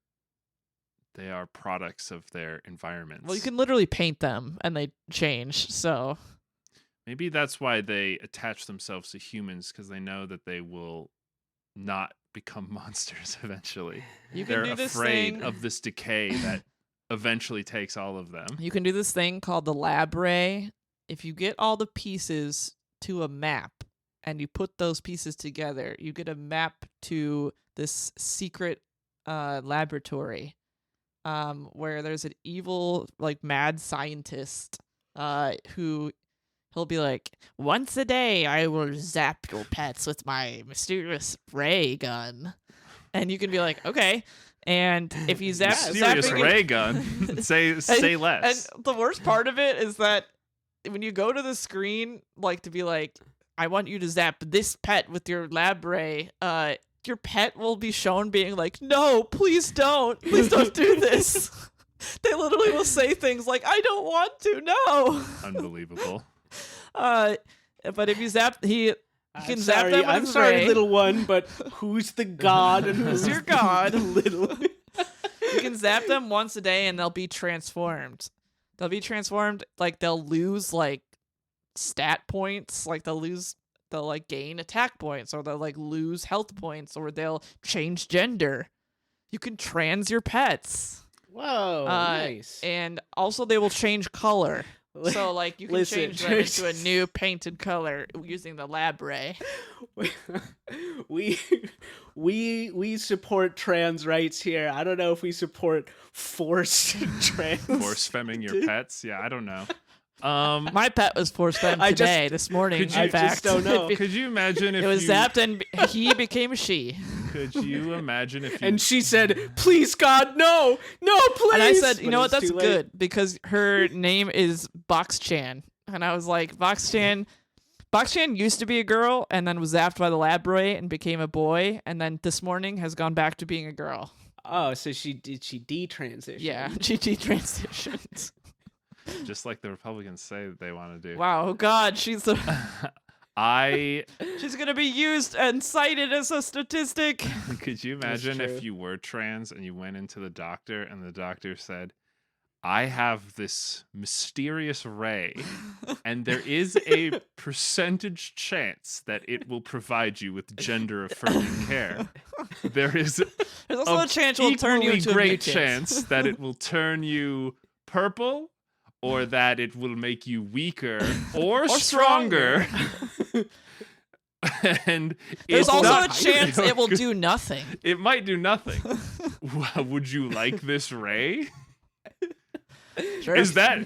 products of their environments. Well, you can literally paint them and they change. So Maybe that's why they attach themselves to humans, because they know that they will not become monsters eventually. They're do this afraid thing. of this decay that eventually takes all of them. You can do this thing called the lab ray. If you get all the pieces to a map and you put those pieces together, you get a map to this secret laboratory where there's an evil, like, mad scientist who he'll be like, once a day I will zap your pets with my mysterious ray gun. And you can be like, okay. And if you zap Mysterious zapping ray gun. say less. And the worst part of it is that when you go to the screen, like to be like, I want you to zap this pet with your lab ray, your pet will be shown being like, no, please don't do this. They literally will say things like, I don't want to, no. Unbelievable. But if you zap, he can zap them with I'm his sorry, ray. little one, but who's the god and who's your god? the little? You can zap them once a day and they'll be transformed. They'll be transformed, like they'll lose like stat points, like they'll like gain attack points, or they'll like lose health points, or they'll change gender. You can trans your pets. Whoa, nice. And also they will change color. So like you can Listen, change them into a new painted color using the lab ray. We support trans rights here. I don't know if we support forced trans. Force femming your pets? Yeah, I don't know. My pet was forced femme today, this morning. Could you- In fact, just don't know. Could you imagine if it was you, zapped and he became a she. Could you imagine if you And she said, "Please, God, no, please." And I said, you But know it what, was that's too late. good because her name is Box Chan. And I was like, Box Chan used to be a girl and then was zapped by the lab ray and became a boy. And then this morning has gone back to being a girl. Oh, so she detransitioned? Yeah, she transitioned. just like the Republicans say that they want to do. Wow, oh God, she's going I to be used and cited as a statistic. could you imagine true. if you were trans and you went into the doctor and the doctor said, I have this mysterious ray, and there is a percentage chance that it will provide you with gender affirming care. There is There's also a chance it will turn you equally into a great mutant. chance that it will turn you purple, or that it will make you weaker or stronger. And There's it's also not a chance your it will good- do nothing. It might do nothing. Would you like this ray? Sure. Is that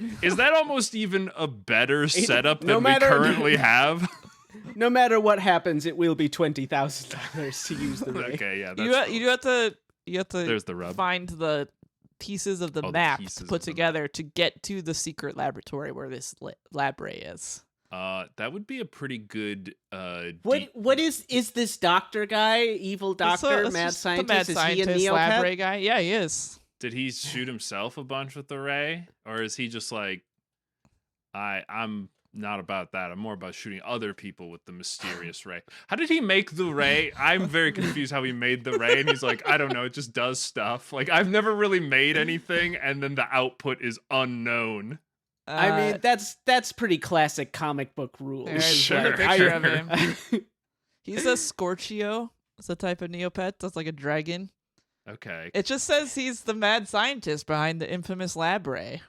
almost even a better setup than we currently have? No matter what happens, it will be $20,000 to use the ray. Okay, yeah. You have to There's the rub. find the pieces of the map to put together to get to the secret laboratory where this lab ray is. That would be a pretty good. What is this doctor guy? Evil doctor, mad scientist? The mad scientist, is he a lab Neopet? ray guy? Yeah, he is. Did he shoot himself a bunch with the ray, or is he just like, I'm not about that. I'm more about shooting other people with the mysterious ray. How did he make the ray? I'm very confused how he made the ray, and he's like, I don't know, it just does stuff. Like, I've never really made anything, and then the output is unknown. I mean, that's pretty classic comic book rules. Sure. A picture of him. He's a Scorchio. It's a type of Neopet. That's like a dragon. Okay. It just says he's the mad scientist behind the infamous lab ray.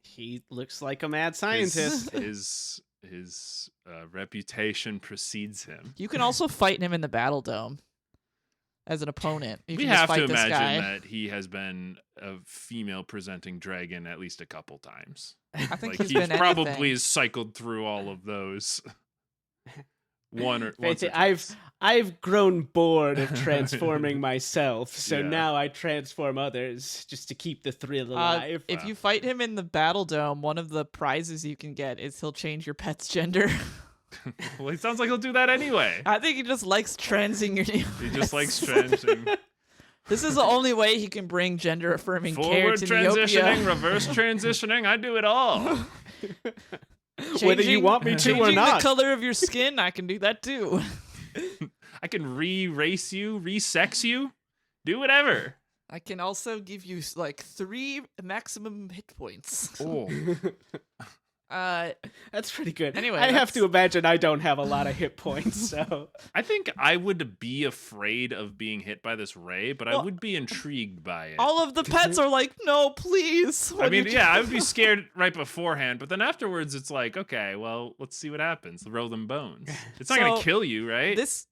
He looks like a mad scientist. His reputation precedes him. You can also fight him in the Battle Dome as an opponent. You We can just have fight to this imagine guy. that he has been a female presenting dragon at least a couple times. I think Like he's been probably anything. has cycled through all of those. Once or Fancy, twice. I've grown bored of transforming myself, so Yeah. now I transform others just to keep the thrill alive. If you fight him in the Battle Dome, one of the prizes you can get is he'll change your pet's gender. Well, he sounds like he'll do that anyway. I think he just likes transing your He Neopets. just likes transing. This is the only way he can bring gender-affirming care Forward to transitioning, Neopia. reverse transitioning, I do it all. Whether you want me to or Changing not. the color of your skin, I can do that too. I can re-race you, re-sex you, do whatever. I can also give you like 3 maximum hit points. Oh. That's pretty good. Anyway, I have that's- to imagine I don't have a lot of hit points, so I think I would be afraid of being hit by this ray, but I Well, would be intrigued by it. All of the pets are like, no, please. I mean, yeah, I would be scared right beforehand, but then afterwards it's like, okay, well, let's see what happens. Roll them bones. It's not going So, to kill you, right? This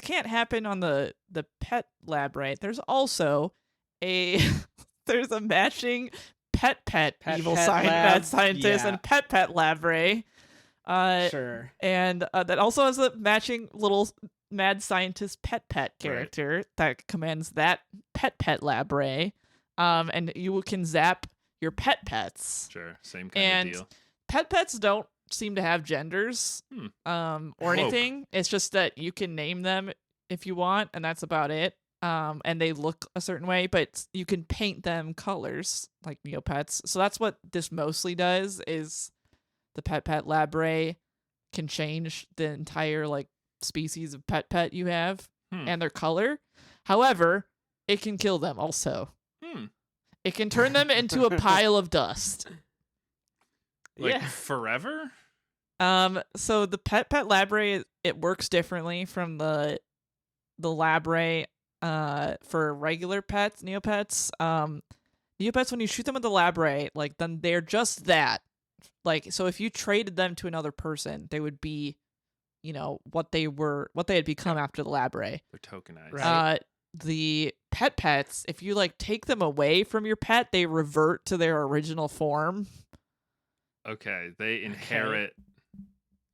can't happen on the pet lab, right? There's also there's a matching pet evil pet lab, mad scientist yeah. and pet lab ray. sure. And that also has a matching little mad scientist pet character that commands that pet lab ray. And you can zap your pets. Sure, same kind And of deal. Pets don't seem to have genders or Woke. anything. It's just that you can name them if you want, and that's about it. And they look a certain way, but you can paint them colors like Neopets. So that's what this mostly does is the pet lab ray can change the entire like species of pet you have and their color. However, it can kill them also. It can turn them into a pile of dust. Like Yeah. forever? So the pet lab ray, it works differently from the lab ray for regular pets, Neopets. Neopets, when you shoot them with the lab ray, like then they're just that. Like, so if you traded them to another person, they would be, you know, what they had become after the lab ray. They're tokenized. Right. The pets, if you like take them away from your pet, they revert to their original form. Okay, they inherit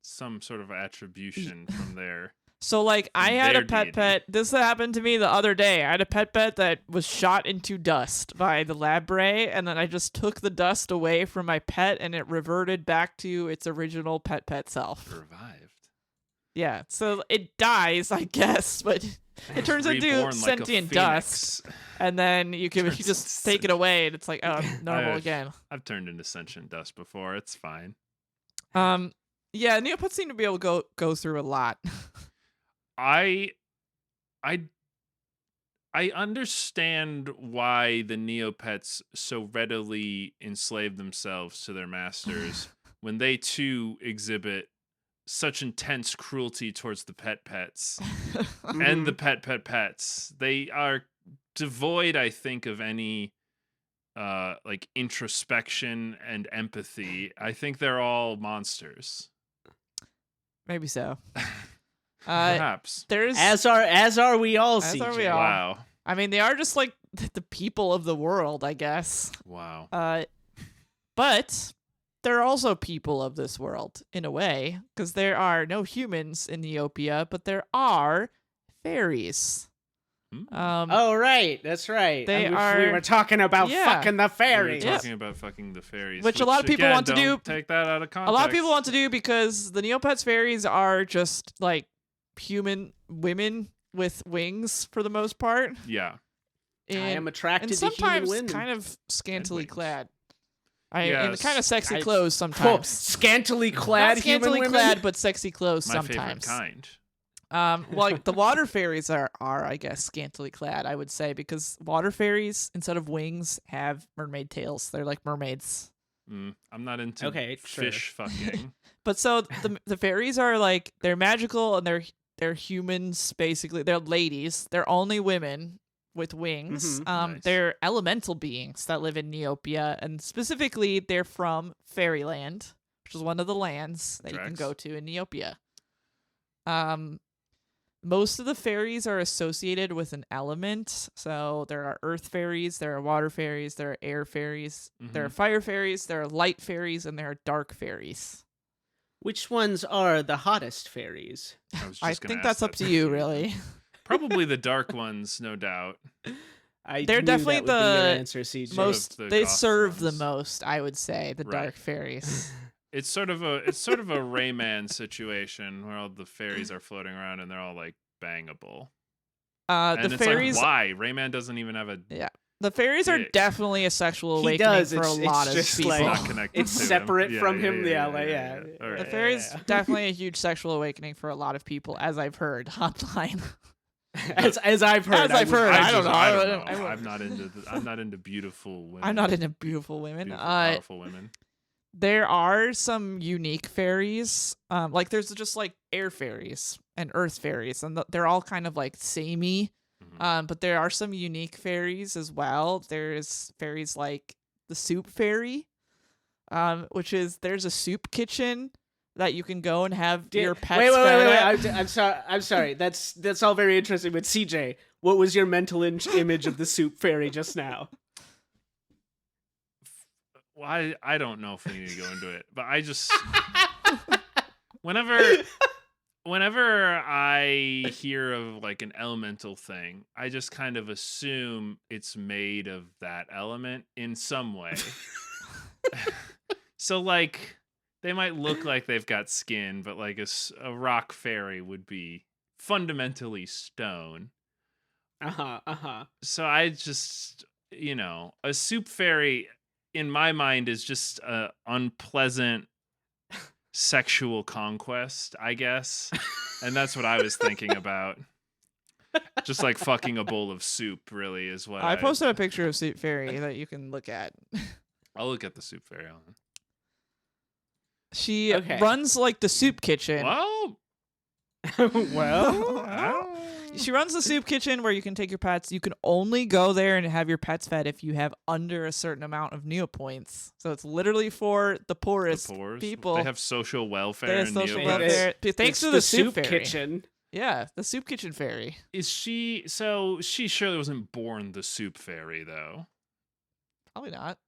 some sort of attribution from their... So, like, I had a their pet. This happened to me the other day. I had a pet that was shot into dust by the lab ray, and then I just took the dust away from my pet, and it reverted back to its original pet self. Revived. Yeah, so it dies, I guess, but it turns into Reborn like a sentient dust, phoenix. and then you Turns just into take it away, and it's like, oh, normal I've- again. I've turned into sentient dust before. It's fine. Yeah, Neopets seem to be able to go through a lot. I understand why the Neopets so readily enslave themselves to their masters when they too exhibit such intense cruelty towards the pets and the pets. They are devoid, I think, of any like introspection and empathy. I think they're all monsters. Maybe so. Perhaps. There's As are we all, As CJ. are we all. Wow. I mean, they are just like the people of the world, I guess. Wow. But there are also people of this world in a way, because there are no humans in Neopia, but there are fairies. Oh, right. That's right. They we are- were talking about fucking the We were fairies. talking about fucking the fairies, Which a lot of people again, want to don't do. Take that out of context. A lot of people want to do because the Neopets fairies are just like human women with wings for the most part. Yeah. I am attracted and to human sometimes women. kind of scantily wings. clad. Yes. And kind of sexy I- clothes sometimes. Scantily clad Not human scantily women? clad, but sexy clothes My sometimes. favorite kind. Like the water fairies are I guess scantily clad, I would say, because water fairies instead of wings have mermaid tails. They're like mermaids. I'm not into sure. fish fucking. But so the fairies are like they're magical and they're humans basically. They're ladies. They're only women with wings. Nice. They're elemental beings that live in Neopia, and specifically they're from Fairyland, which is one of the lands that you can Drax. go to in Neopia. Most of the fairies are associated with an element. So there are earth fairies, there are water fairies, there are air fairies, there are fire fairies, there are light fairies, and there are dark fairies. Which ones are the hottest fairies? I think that's up to you, really. Probably the dark ones, no doubt. They're definitely that would be your the answer, CJ. most the they goth serve ones. the most, I would say, the Right. dark fairies. It's sort of a Rayman situation where all the fairies are floating around and they're all like bangable. And The it's fairies like, why? Rayman doesn't even have a the fairies are dick. definitely a sexual He awakening does. for a It's lot of just people. like- not connected It's to him. separate Yeah, from yeah, him. Yeah, All All The right. fairies definitely a huge sexual awakening for a lot of people, as I've heard online. As I've heard. As I've heard. I don't know. I don't I know. don't- I'm not into beautiful women. I'm not into beautiful women. beautiful, powerful women. There are some unique fairies. Like there's just like air fairies and earth fairies, and they're all kind of like samey. But there are some unique fairies as well. There's fairies like the soup fairy, which is there's a soup kitchen that you can go and have your pets Wait. fed at. I'm sorry. I'm sorry. That's all very interesting. But CJ, what was your mental image of the soup fairy just now? Well, I don't know if we need to go into it, but I just whenever I hear of like an elemental thing, I just kind of assume it's made of that element in some way. So like they might look like they've got skin, but like a rock fairy would be fundamentally stone. So I just, a soup fairy in my mind is just a unpleasant sexual conquest, I guess. And that's what I was thinking about. Just like fucking a bowl of soup, really, is what I posted a picture of soup fairy that you can look at. I'll look at the soup fairy. She Okay. runs like the soup kitchen. Well, Well, She runs the soup kitchen where you can take your pets. You can only go there and have your pets fed if you have under a certain amount of Neopoints. So it's literally for the poorest the pores, people. they have social welfare. They have in social Neopets. welfare. Thanks it's to the soup fairy. kitchen. Yeah, the soup kitchen fairy. Is she? So she surely wasn't born the soup fairy, though. Probably not.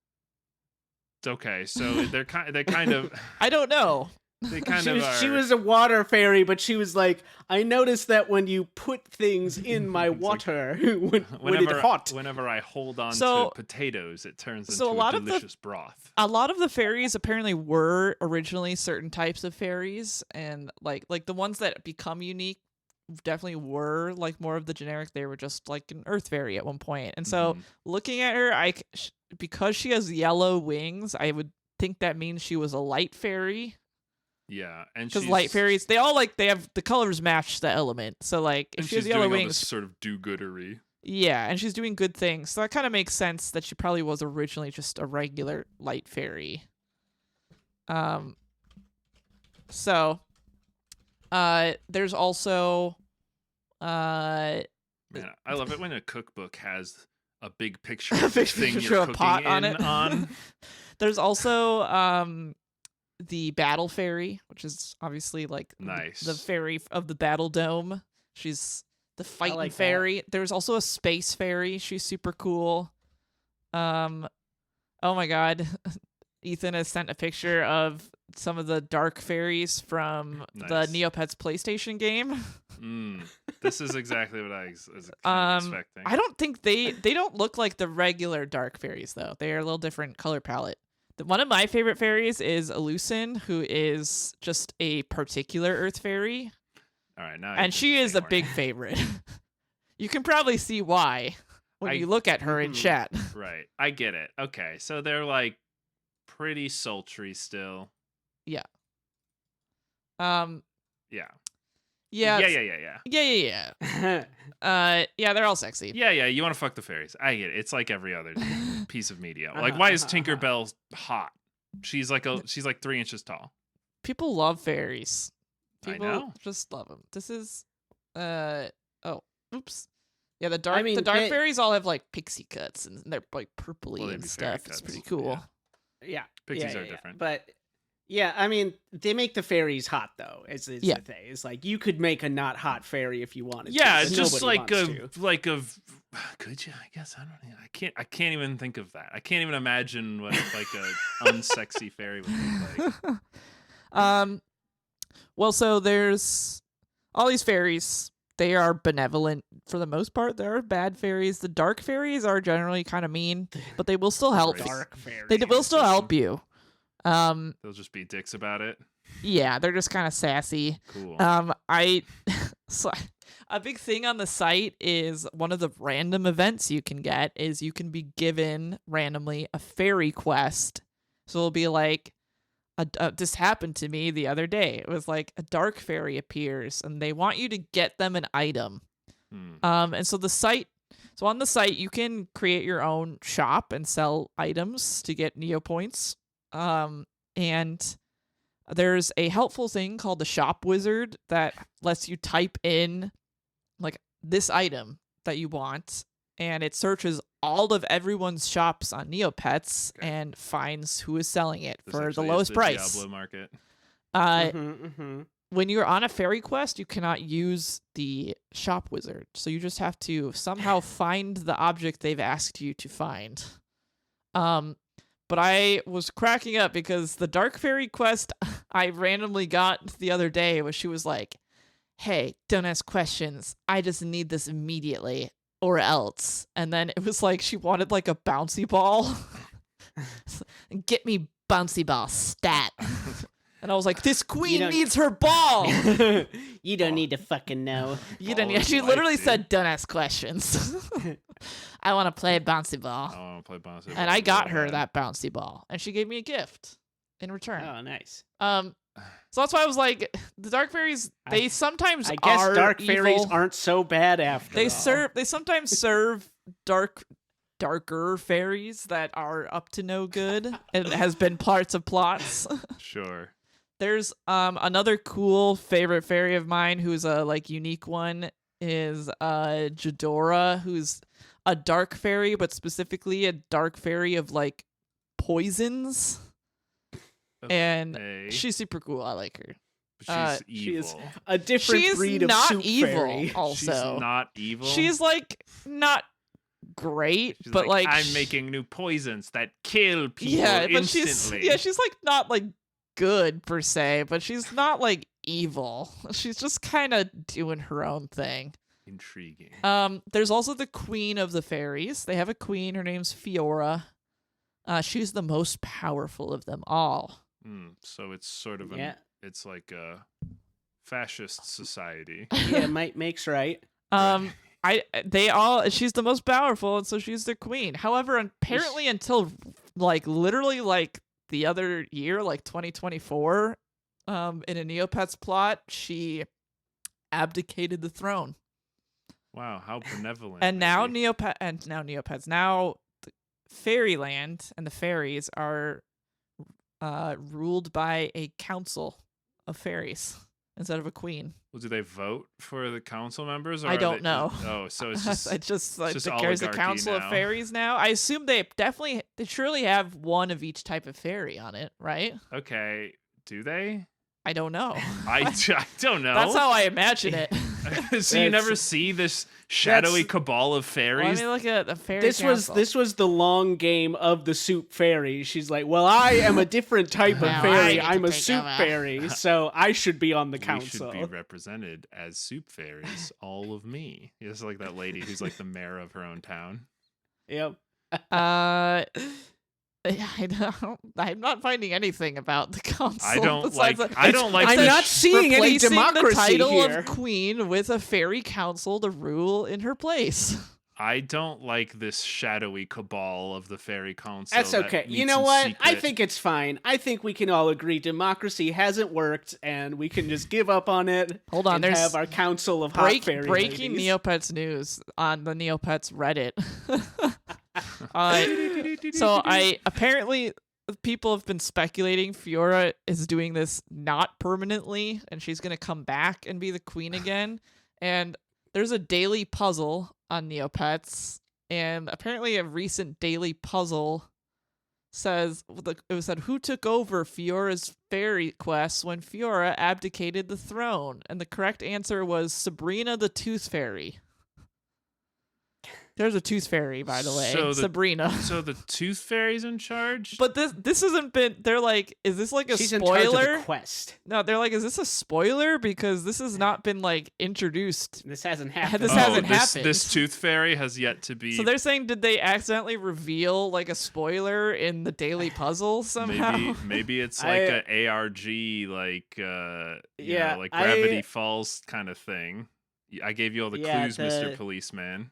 It's okay. So they're kind of. I don't know. They kind of are. She was a water fairy, but she was like, I noticed that when you put things in my water, when it's hot. Whenever I hold on So- to potatoes, it turns so into a lot a of the- delicious broth. A lot of the fairies apparently were originally certain types of fairies, and like the ones that become unique definitely were like more of the generic. They were just like an earth fairy at one point. And so looking at her, because she has yellow wings, I would think that means she was a light fairy. Yeah, and Because she's light fairies, they all they have the colors match the element. So like if and she has she's yellow doing all wings, this sort of do-goodery. yeah, and she's doing good things. So that kind of makes sense that she probably was originally just a regular light fairy. So there's also Man, I love it when a cookbook has a big picture A of the big thing picture you're of a cooking pot on in it. on. There's also the battle fairy, which is obviously like Nice. the fairy of the battle dome. She's the fighting like that. fairy. There's also a space fairy. She's super cool. Oh my god. Ethan has sent a picture of some of the dark fairies from the Neopets PlayStation game. This is exactly what I was kind of expecting. I don't think they don't look like the regular dark fairies though. They are a little different color palette. One of my favorite fairies is Elucin, who is just a particular Earth fairy. All right, now and she is a big favorite. You can probably see why when you look at her in chat. Right, I get it. Okay, so they're like pretty sultry still. Yeah. Yeah. Yeah. Yeah. Yeah, they're all sexy. Yeah. You want to fuck the fairies? I get it. It's like every other piece of media. Like, why is Tinkerbell hot? She's like 3 inches tall. People love fairies. I People know. just love them. This is oops. Yeah, the dark fairies all have like pixie cuts and they're like purpley and stuff. It's pretty cool. Yeah. Pixies are different. But yeah, I mean, they make the fairies hot though. Is the thing. It's like you could make a not hot fairy if you wanted. Yeah, to, it's just like a could you? I guess I don't know. I can't even think of that. I can't even imagine what like a unsexy fairy would look like. Well, so there's all these fairies. They are benevolent for the most part. There are bad fairies. The dark fairies are generally kind of mean, but they will still help. Dark fairies. They will still help you. They'll just be dicks about it. Yeah, they're just kind of sassy. Cool. So a big thing on the site is one of the random events you can get is you can be given randomly a fairy quest. So it'll be like, this happened to me the other day. It was like a dark fairy appears and they want you to get them an item. And so on the site you can create your own shop and sell items to get Neo points. And there's a helpful thing called the shop wizard that lets you type in like this item that you want, and it searches all of everyone's shops on Neopets and finds who is selling it for the lowest price. Diablo market. When you're on a fairy quest, you cannot use the shop wizard, so you just have to somehow find the object they've asked you to find. But I was cracking up because the Dark Fairy quest I randomly got the other day was she was like, hey, don't ask questions. I just need this immediately or else. And then it was like she wanted like a bouncy ball. Get me bouncy ball stat. And I was like, this queen needs her ball. You don't need to fucking know. You don't need. She literally said, don't ask questions. I want to play bouncy ball. I want to play bouncy ball. And I got her that bouncy ball. And she gave me a gift in return. Oh, nice. So that's why I was like, the dark fairies, they sometimes I guess are dark evil. Fairies aren't so bad after all. They sometimes serve darker fairies that are up to no good. And it has been parts of plots. Sure. There's another cool favorite fairy of mine who's a like unique one is Jadora, who's a dark fairy, but specifically a dark fairy of like poisons. Okay. And she's super cool. I like her. But she's evil. She is a different breed of soup evil, fairy. Also, she's not evil. She's like not great, she's but like I'm making new poisons that kill people instantly. She's like not like good per se, but she's not like evil. She's just kind of doing her own thing. Intriguing. There's also the queen of the fairies. They have a queen. Her name's Fiora. She's the most powerful of them all. So it's sort of it's like a fascist society. Yeah, might makes right. She's the most powerful, and so she's the queen. However, apparently until like literally like the other year, like 2024, in a Neopets plot, she abdicated the throne. Wow, how benevolent. And now Neopets, now Fairyland and the fairies are ruled by a council of fairies instead of a queen. Well, do they vote for the council members? Or I don't know. So it's just there's a council of fairies now. I assume they surely have one of each type of fairy on it, right? Okay, do they? I don't know. I don't know. That's how I imagine it. So you never see this shadowy cabal of fairies? Well, I mean, look at the fairy This council. was the long game of the soup fairy. She's like, well, I am a different type of Now I fairy. get to I'm a take soup over." fairy, so I should be on the We council. should be represented as soup fairies, all of me. It's like that lady who's like the mayor of her own town. Yep. I'm not finding anything about the council. I don't besides like. that- I don't like. I'm the not seeing any replacing democracy the title here. of queen with a fairy council to rule in her place. I don't like this shadowy cabal of the fairy council. That's that okay. You meets know in what? I secret. think it's fine. I think we can all agree democracy hasn't worked, and we can just give up on it. Hold on, and there's have our council of hot fairy breaking ladies. Neopets news on the Neopets Reddit. So apparently people have been speculating Fiora is doing this not permanently, and she's gonna come back and be the queen again. And there's a daily puzzle on Neopets, and apparently a recent daily puzzle says it said who took over Fiora's fairy quest when Fiora abdicated the throne, and the correct answer was Sabrina the Tooth Fairy. There's a tooth fairy, by the way, Sabrina. So the tooth fairy's in charge. But this hasn't been. They're like, is this like a She's in charge spoiler? of the quest. No, they're like, is this a spoiler? Because this has not been like introduced. This hasn't happened. This hasn't this, happened. This tooth fairy has yet to be. So they're saying, did they accidentally reveal like a spoiler in the daily puzzle somehow? Maybe it's like a ARG, like you know, like Gravity Falls kind of thing. I gave you all the clues, Mr. Policeman.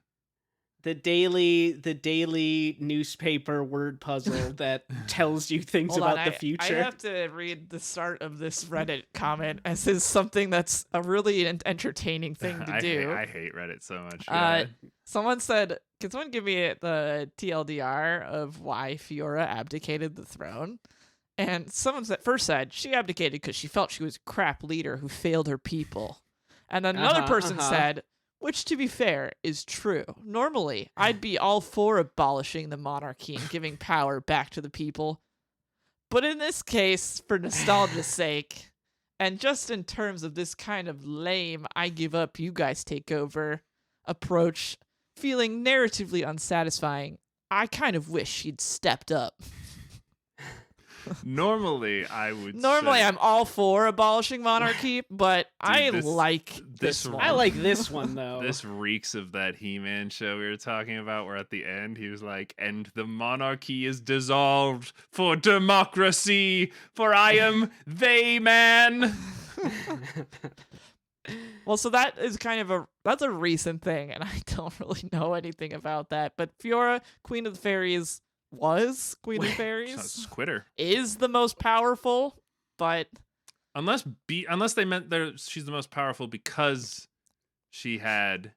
The daily newspaper word puzzle that tells you things Hold about on, the future. I have to read the start of this Reddit comment as is something that's a really entertaining thing to do. I hate Reddit so much. Someone said, can someone give me the TLDR of why Fiora abdicated the throne? And someone first said she abdicated because she felt she was a crap leader who failed her people. And then another person said, which, to be fair, is true. Normally, I'd be all for abolishing the monarchy and giving power back to the people. But in this case, for nostalgia's sake, and just in terms of this kind of lame, I give up, you guys take over approach, feeling narratively unsatisfying, I kind of wish she'd stepped up. Normally, I would. Normally, say, I'm all for abolishing monarchy, but I like this one. I like this one though. This reeks of that He-Man show we were talking about, where at the end he was like, "And the monarchy is dissolved for democracy, for I am they man." Well, so that is kind of that's a recent thing, and I don't really know anything about that. But Fiora, Queen of the Fairies, was Queen of the Fairies. Quitter is the most powerful, but unless they meant she's the most powerful because she had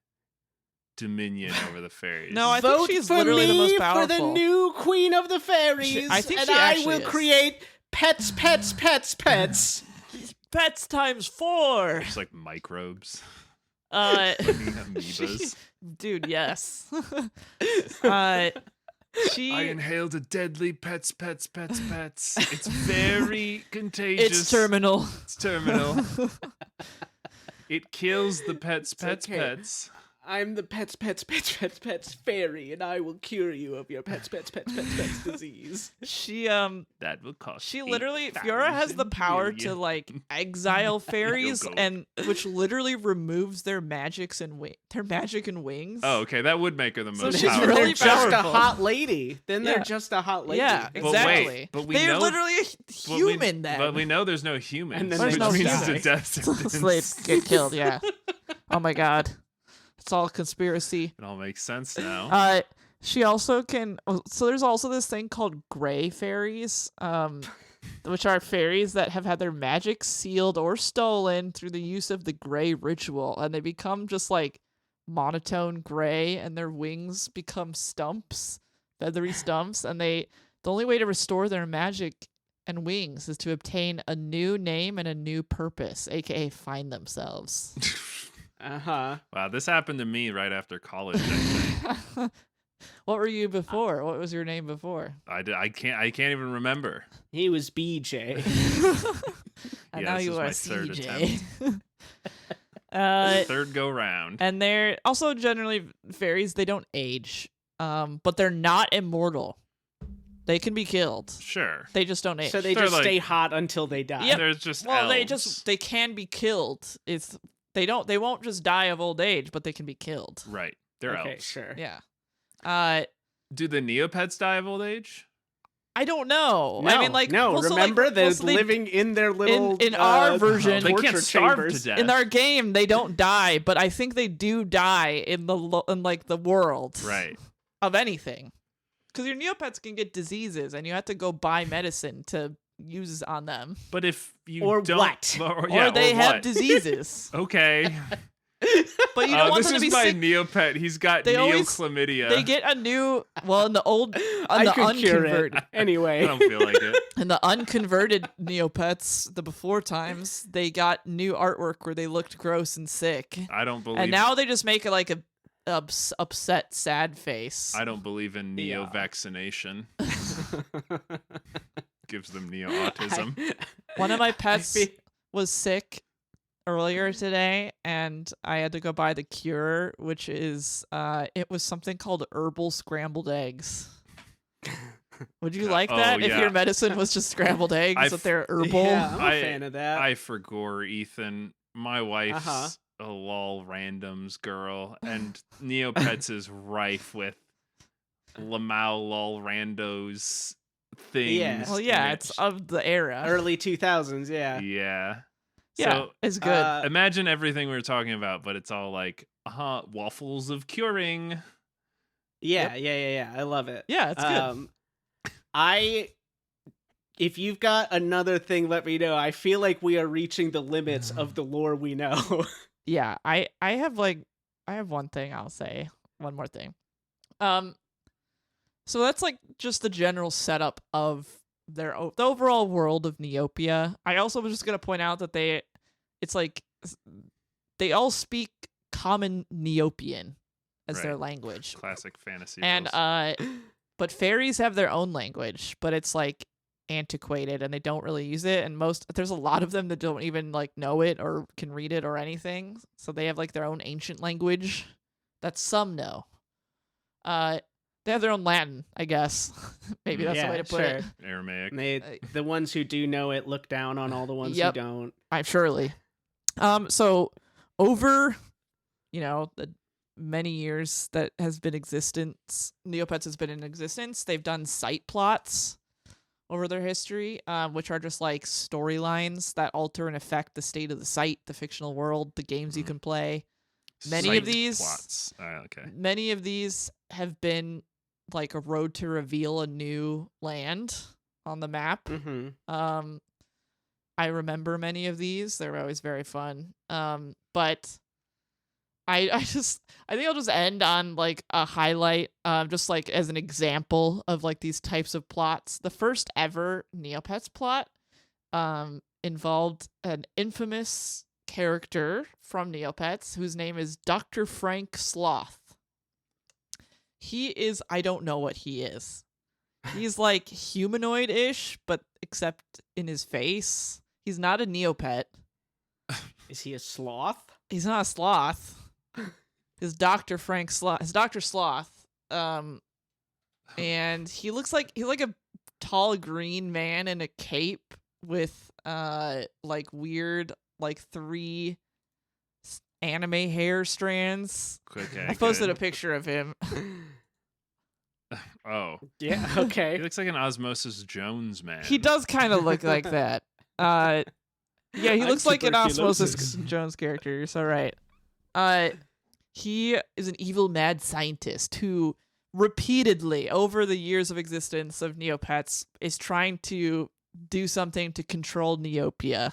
dominion over the fairies. No, I Vote think she's for literally the most me powerful. for the new Queen of the Fairies. I think and she I actually will is. create pets. Pets times 4. It's like microbes. Fucking amoebas. Dude, yes. I inhaled a deadly pets. It's very contagious. It's terminal. It kills the pets. I'm the pets fairy, and I will cure you of your pets disease. She that will cost. She literally Fiora has the power to like exile fairies, and which literally removes their magic and wings. Oh, okay, that would make her the most she's powerful. really They're just a powerful. hot lady. Then they're just a hot lady. Yeah, But exactly. wait, but we They're know- literally a human then. But we know there's no humans, And then There's which no means die. the death sentence. Slaves get killed, yeah. Oh my god. It's all conspiracy. It all makes sense now. She also can. So there's also this thing called gray fairies, which are fairies that have had their magic sealed or stolen through the use of the gray ritual, and they become just like monotone gray, and their wings become stumps, feathery stumps, and the only way to restore their magic and wings is to obtain a new name and a new purpose, aka find themselves. Wow, this happened to me right after college. I think. What were you before? What was your name before? I can't even remember. He was BJ. And Yeah, now this you is are my third CJ. Third go round. And they're also generally fairies. They don't age, but they're not immortal. They can be killed. Sure. They just don't age. So they just stay hot until they die. Yep. There's just elves. They can be killed. They won't just die of old age, but they can be killed. Right. They're okay, elves. Sure. Yeah. Do the Neopets die of old age? I don't know. No, I mean, like, no. also, remember, like, they're also living in their little in our version. They can't starve chambers. to death. In our game, they don't die, but I think they do die in the world. Right. Of anything, because your Neopets can get diseases, and you have to go buy medicine to use on them. But if you or don't, what? Or they have diseases. Okay. But you don't want them to be this is my sick. Neopet. He's got neochlamydia. They get a new, in the old, I the could cure it. unconverted. Anyway. I don't feel like it. In the unconverted Neopets, the before times, they got new artwork where they looked gross and sick. I don't believe. And now they just make it like a upset, sad face. I don't believe in neo-vaccination. Gives them neo-autism. One of my pets was sick earlier today, and I had to go buy the cure, which is it was something called herbal scrambled eggs. Would you like that if your medicine was just scrambled eggs but they're herbal? Yeah, I'm a fan of that. I forgore Ethan. My wife's a lol randoms girl, and Neopets is rife with Lamau lol randos things. Yeah. Well, yeah, it's of the era. Early 2000s, yeah. Yeah. Yeah, So, it's good. imagine everything we were talking about, but it's all like, waffles of curing. Yeah, yeah. I love it. Yeah, it's good. If you've got another thing, let me know. I feel like we are reaching the limits of the lore we know. Yeah, I have one thing I'll say. One more thing. So that's like just the general setup of the overall world of Neopia. I also was just gonna point out that they all speak common Neopian as their language. Classic fantasy. And but fairies have their own language, but it's like antiquated and they don't really use it, and there's a lot of them that don't even like know it or can read it or anything, so they have like their own ancient language that some know. They have their own Latin, I guess. Maybe that's the way to put it. Aramaic. The ones who do know it look down on all the ones who don't. I'm surely. So over, the many years that has been existence, Neopets has been in existence. They've done site plots over their history, which are just like storylines that alter and affect the state of the site, the fictional world, the games you can play. Many of these plots. Many of these have been like a road to reveal a new land on the map. Mm-hmm. I remember many of these. They're always very fun. But I think I'll just end on like a highlight, just like as an example of like these types of plots. The first ever Neopets plot involved an infamous character from Neopets whose name is Dr. Frank Sloth. I don't know what he is. He's like humanoid-ish, but except in his face. He's not a Neopet. Is he a sloth? He's not a sloth. His Dr. Frank Sloth. His Dr. Sloth. And he's like a tall green man in a cape with like weird like 3 anime hair strands. I posted a picture of him. Oh. Yeah, okay. He looks like an Osmosis Jones man. He does kind of look like that. Yeah, he looks like an Osmosis Jones character. You're so right. He is an evil mad scientist who repeatedly, over the years of existence of Neopets, is trying to do something to control Neopia.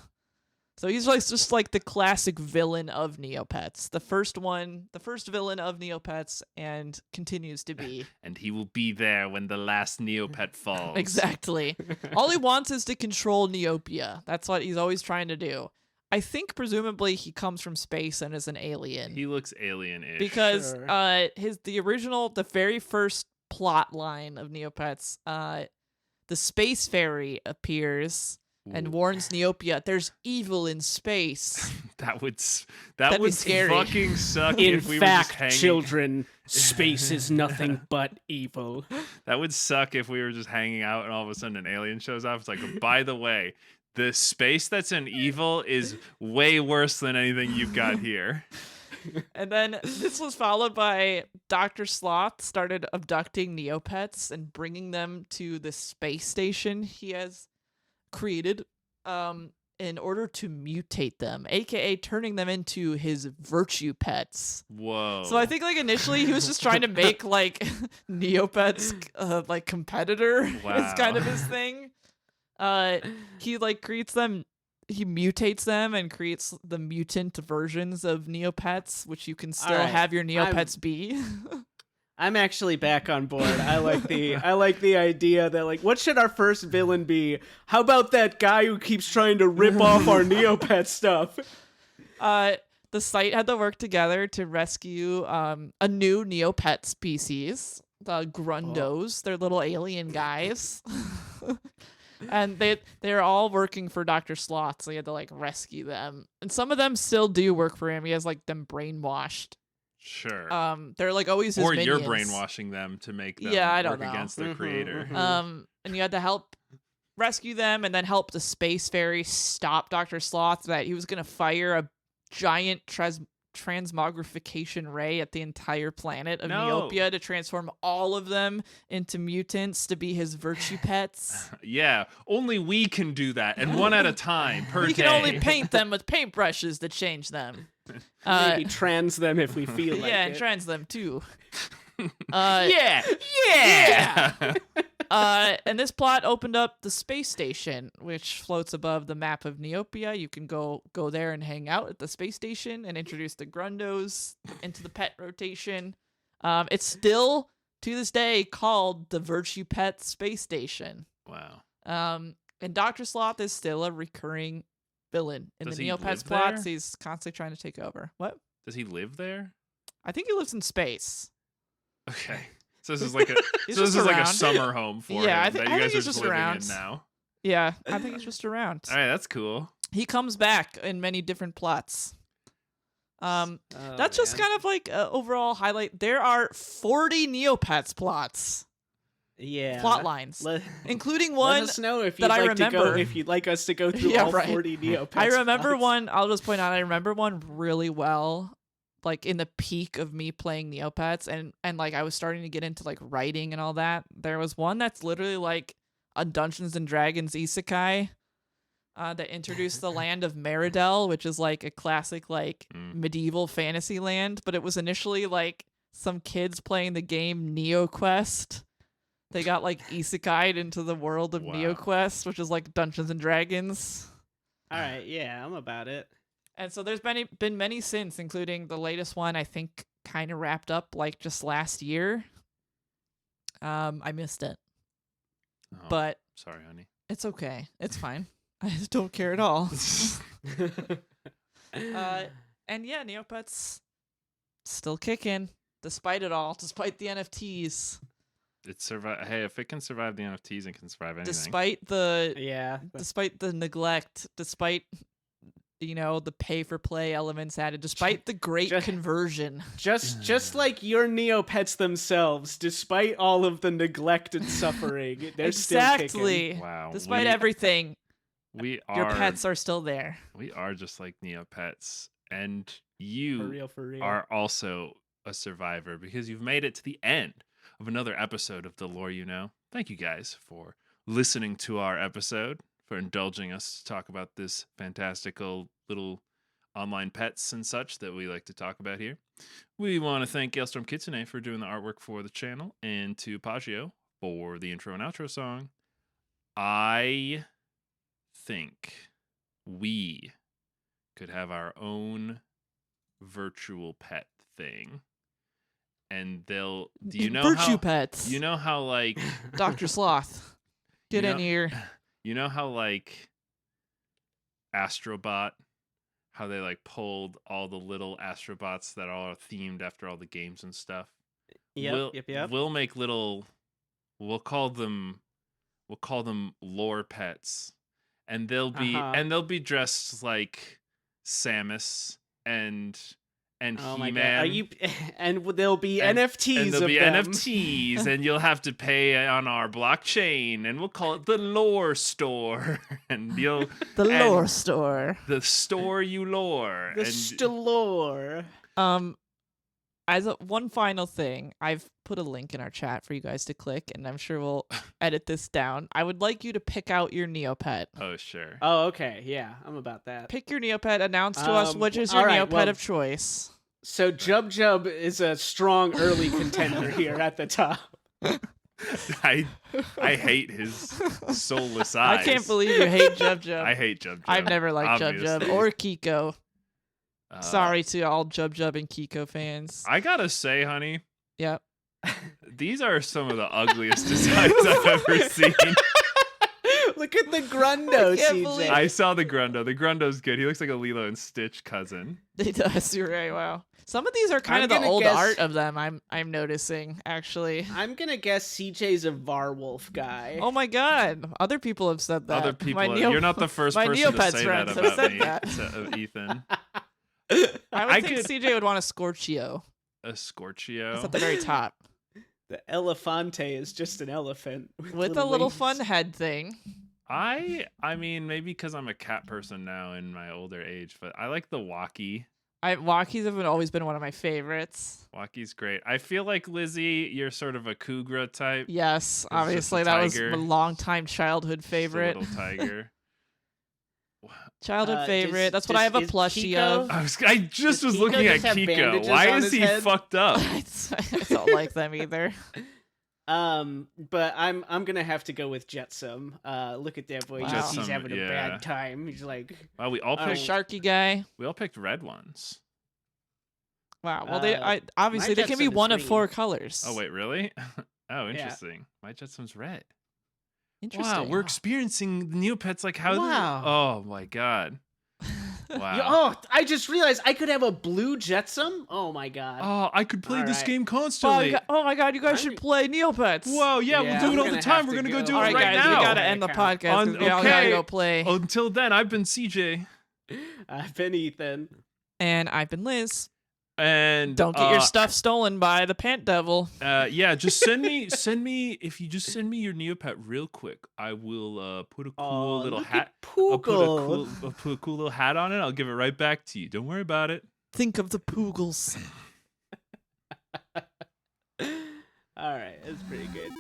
So he's like just like the classic villain of Neopets. The first villain of Neopets, and continues to be. And he will be there when the last Neopet falls. Exactly. All he wants is to control Neopia. That's what he's always trying to do. I think presumably he comes from space and is an alien. He looks alien-ish. Because the very first plot line of Neopets, the space fairy appears and warns Neopia, "There's evil in space." That would That'd be would scary. fucking suck In if we were just fact, hanging. children, space is nothing but evil. That would suck if we were just hanging out and all of a sudden an alien shows up. It's like, by the way, the space that's in evil is way worse than anything you've got here. And then this was followed by Dr. Sloth started abducting Neopets and bringing them to the space station he has created in order to mutate them, aka turning them into his virtue pets. Whoa. So I think like initially he was just trying to make like Neopets like competitor is kind of his thing. He like creates them, he mutates them and creates the mutant versions of Neopets, which you can still have your Neopets be. I'm actually back on board. I like the idea that like, what should our first villain be? How about that guy who keeps trying to rip off our Neopet stuff? The site had to work together to rescue a new Neopet species, the Grundos. They're little alien guys. And they're all working for Dr. Sloth, so he had to like rescue them. And some of them still do work for him. He has like them brainwashed. Sure. They're like always his or minions. you're brainwashing them to make them I don't work know. against their creator. And you had to help rescue them and then help the space ferry stop Dr. Sloth that he was going to fire a giant transmogrification ray at the entire planet of Neopia to transform all of them into mutants to be his virtue pets. Yeah, only we can do that, and one at a time per We day. can only paint them with paintbrushes to change them. Maybe trans them if we feel like yeah, it. and trans them too. Yeah. And this plot opened up the space station, which floats above the map of Neopia. You can go there and hang out at the space station and introduce the Grundos into the pet rotation. It's still, to this day, called the Virtue Pet Space Station. Wow. And Dr. Sloth is still a recurring villain. In Does the he Neopets live plots, there? he's constantly trying to take over. What? Does he live there? I think he lives in space. Okay. So this is like a He's so this just is like a around. summer home for Yeah, him I think that you guys he's are just living around. in now. Yeah, I think he's just around. All right, that's cool. He comes back in many different plots. That's just kind of like an overall highlight. There are 40 Neopets plots, plot lines, including one let us know if that you'd I like to go, remember. if you'd like us to go through Yeah, all right. 40 Neopets. I remember plots. one. I'll just point out. I remember one really well, like in the peak of me playing Neopets, and like I was starting to get into like writing and all that. There was one that's literally like a Dungeons and Dragons isekai. That introduced the land of Meridel, which is like a classic like medieval fantasy land, but it was initially like some kids playing the game NeoQuest. They got like isekai'd into the world of NeoQuest, which is like Dungeons and Dragons. All right, yeah, I'm about it. And so there's been many since, including the latest one I think kind of wrapped up like just last year. I missed it. Oh, But sorry, honey. it's okay. It's fine. I just don't care at all. And yeah, Neopets still kicking, despite it all, despite the NFTs. Hey, if it can survive the NFTs, it can survive anything. Despite the despite the neglect, despite the pay for play elements added, despite the great conversion. Just like your Neopets themselves, despite all of the neglect and suffering, they're still kicking. Wow. Despite everything, your pets are still there. We are just like Neopets, and you For real. are also a survivor because you've made it to the end of another episode of The Lore You Know. Thank you guys for listening to our episode, for indulging us to talk about this fantastical little online pets and such that we like to talk about here. We want to thank Galestorm Kitsune for doing the artwork for the channel, and to Paggio for the intro and outro song. I think we could have our own virtual pet thing, and do you know Virtue how pets. you know how like Dr. Sloth, get in here. You know how like Astrobot, how they like pulled all the little Astrobots that are themed after all the games and stuff. Yep. We'll make little. We'll call them lore pets, and they'll be dressed like Samus and Oh He-Man. my God. Are you? And there'll be NFTs. And there'll of be them. NFTs, and you'll have to pay on our blockchain, and we'll call it the Lore Store, and you'll The lore store. the store you lore. The and Stalore. As one final thing, I've put a link in our chat for you guys to click, and I'm sure we'll edit this down. I would like you to pick out your Neopet. Oh, sure. Oh, okay. Yeah, I'm about that. Pick your Neopet. Announce to us which is your Neopet of choice. So Jub is a strong early contender here at the top. I hate his soulless eyes. I can't believe you hate Jub. I hate Jub. I've never liked Jub or Kiko. Sorry to all Jub and Kiko fans. I gotta say, honey. Yep. These are some of the ugliest designs I've ever seen. Look at the Grundo, CJ. I saw the Grundo. The Grundo's good. He looks like a Lilo and Stitch cousin. He does. You're right. Wow. Some of these are kind of the old art of them. I'm noticing actually. I'm gonna guess CJ's a Varwolf guy. Oh my God! Other people have said that. Other people. You're not the first person to say that about me, Ethan. I would think CJ would want a Scorchio. A Scorchio? It's at the very top. The Elefante is just an elephant. With a little fun head thing. I mean, maybe because I'm a cat person now in my older age, but I like the Walkie. Walkies have always been one of my favorites. Walkie's great. I feel like, Lizzie, you're sort of a Cougar type. Yes, obviously. That was a long-time childhood favorite. Just a little tiger. Childhood favorite. That's what I have a plushie of. I just was looking at Kiko. Why is he fucked up? I don't like them either. But I'm gonna have to go with Jetsam. Look at that boy. Wow. He's having a bad time. He's like, wow, we all picked Sharky guy. We all picked red ones. Wow. Well, obviously they can be one of 4 colors. Oh wait, really? Oh, interesting. Yeah. My Jetsam's red. Interesting. Wow, we're experiencing the Neopets like how? Wow. Oh my God. Wow. Oh, I just realized I could have a blue Jetsam. Oh my God. Oh, I could play this game constantly. Oh my God, you guys should play Neopets. Whoa, yeah, we'll do it all the time. We're gonna go do it right guys, now. We gotta end the podcast. We all gotta go play. Until then, I've been CJ. I've been Ethan. And I've been Liz. And don't get your stuff stolen by the Pant Devil. Yeah, just send me if you just send me your Neopet real quick, I will put a cool little hat. I'll put a cool little hat on it. I'll give it right back to you. Don't worry about it. Think of the Poogles. All right, that's pretty good.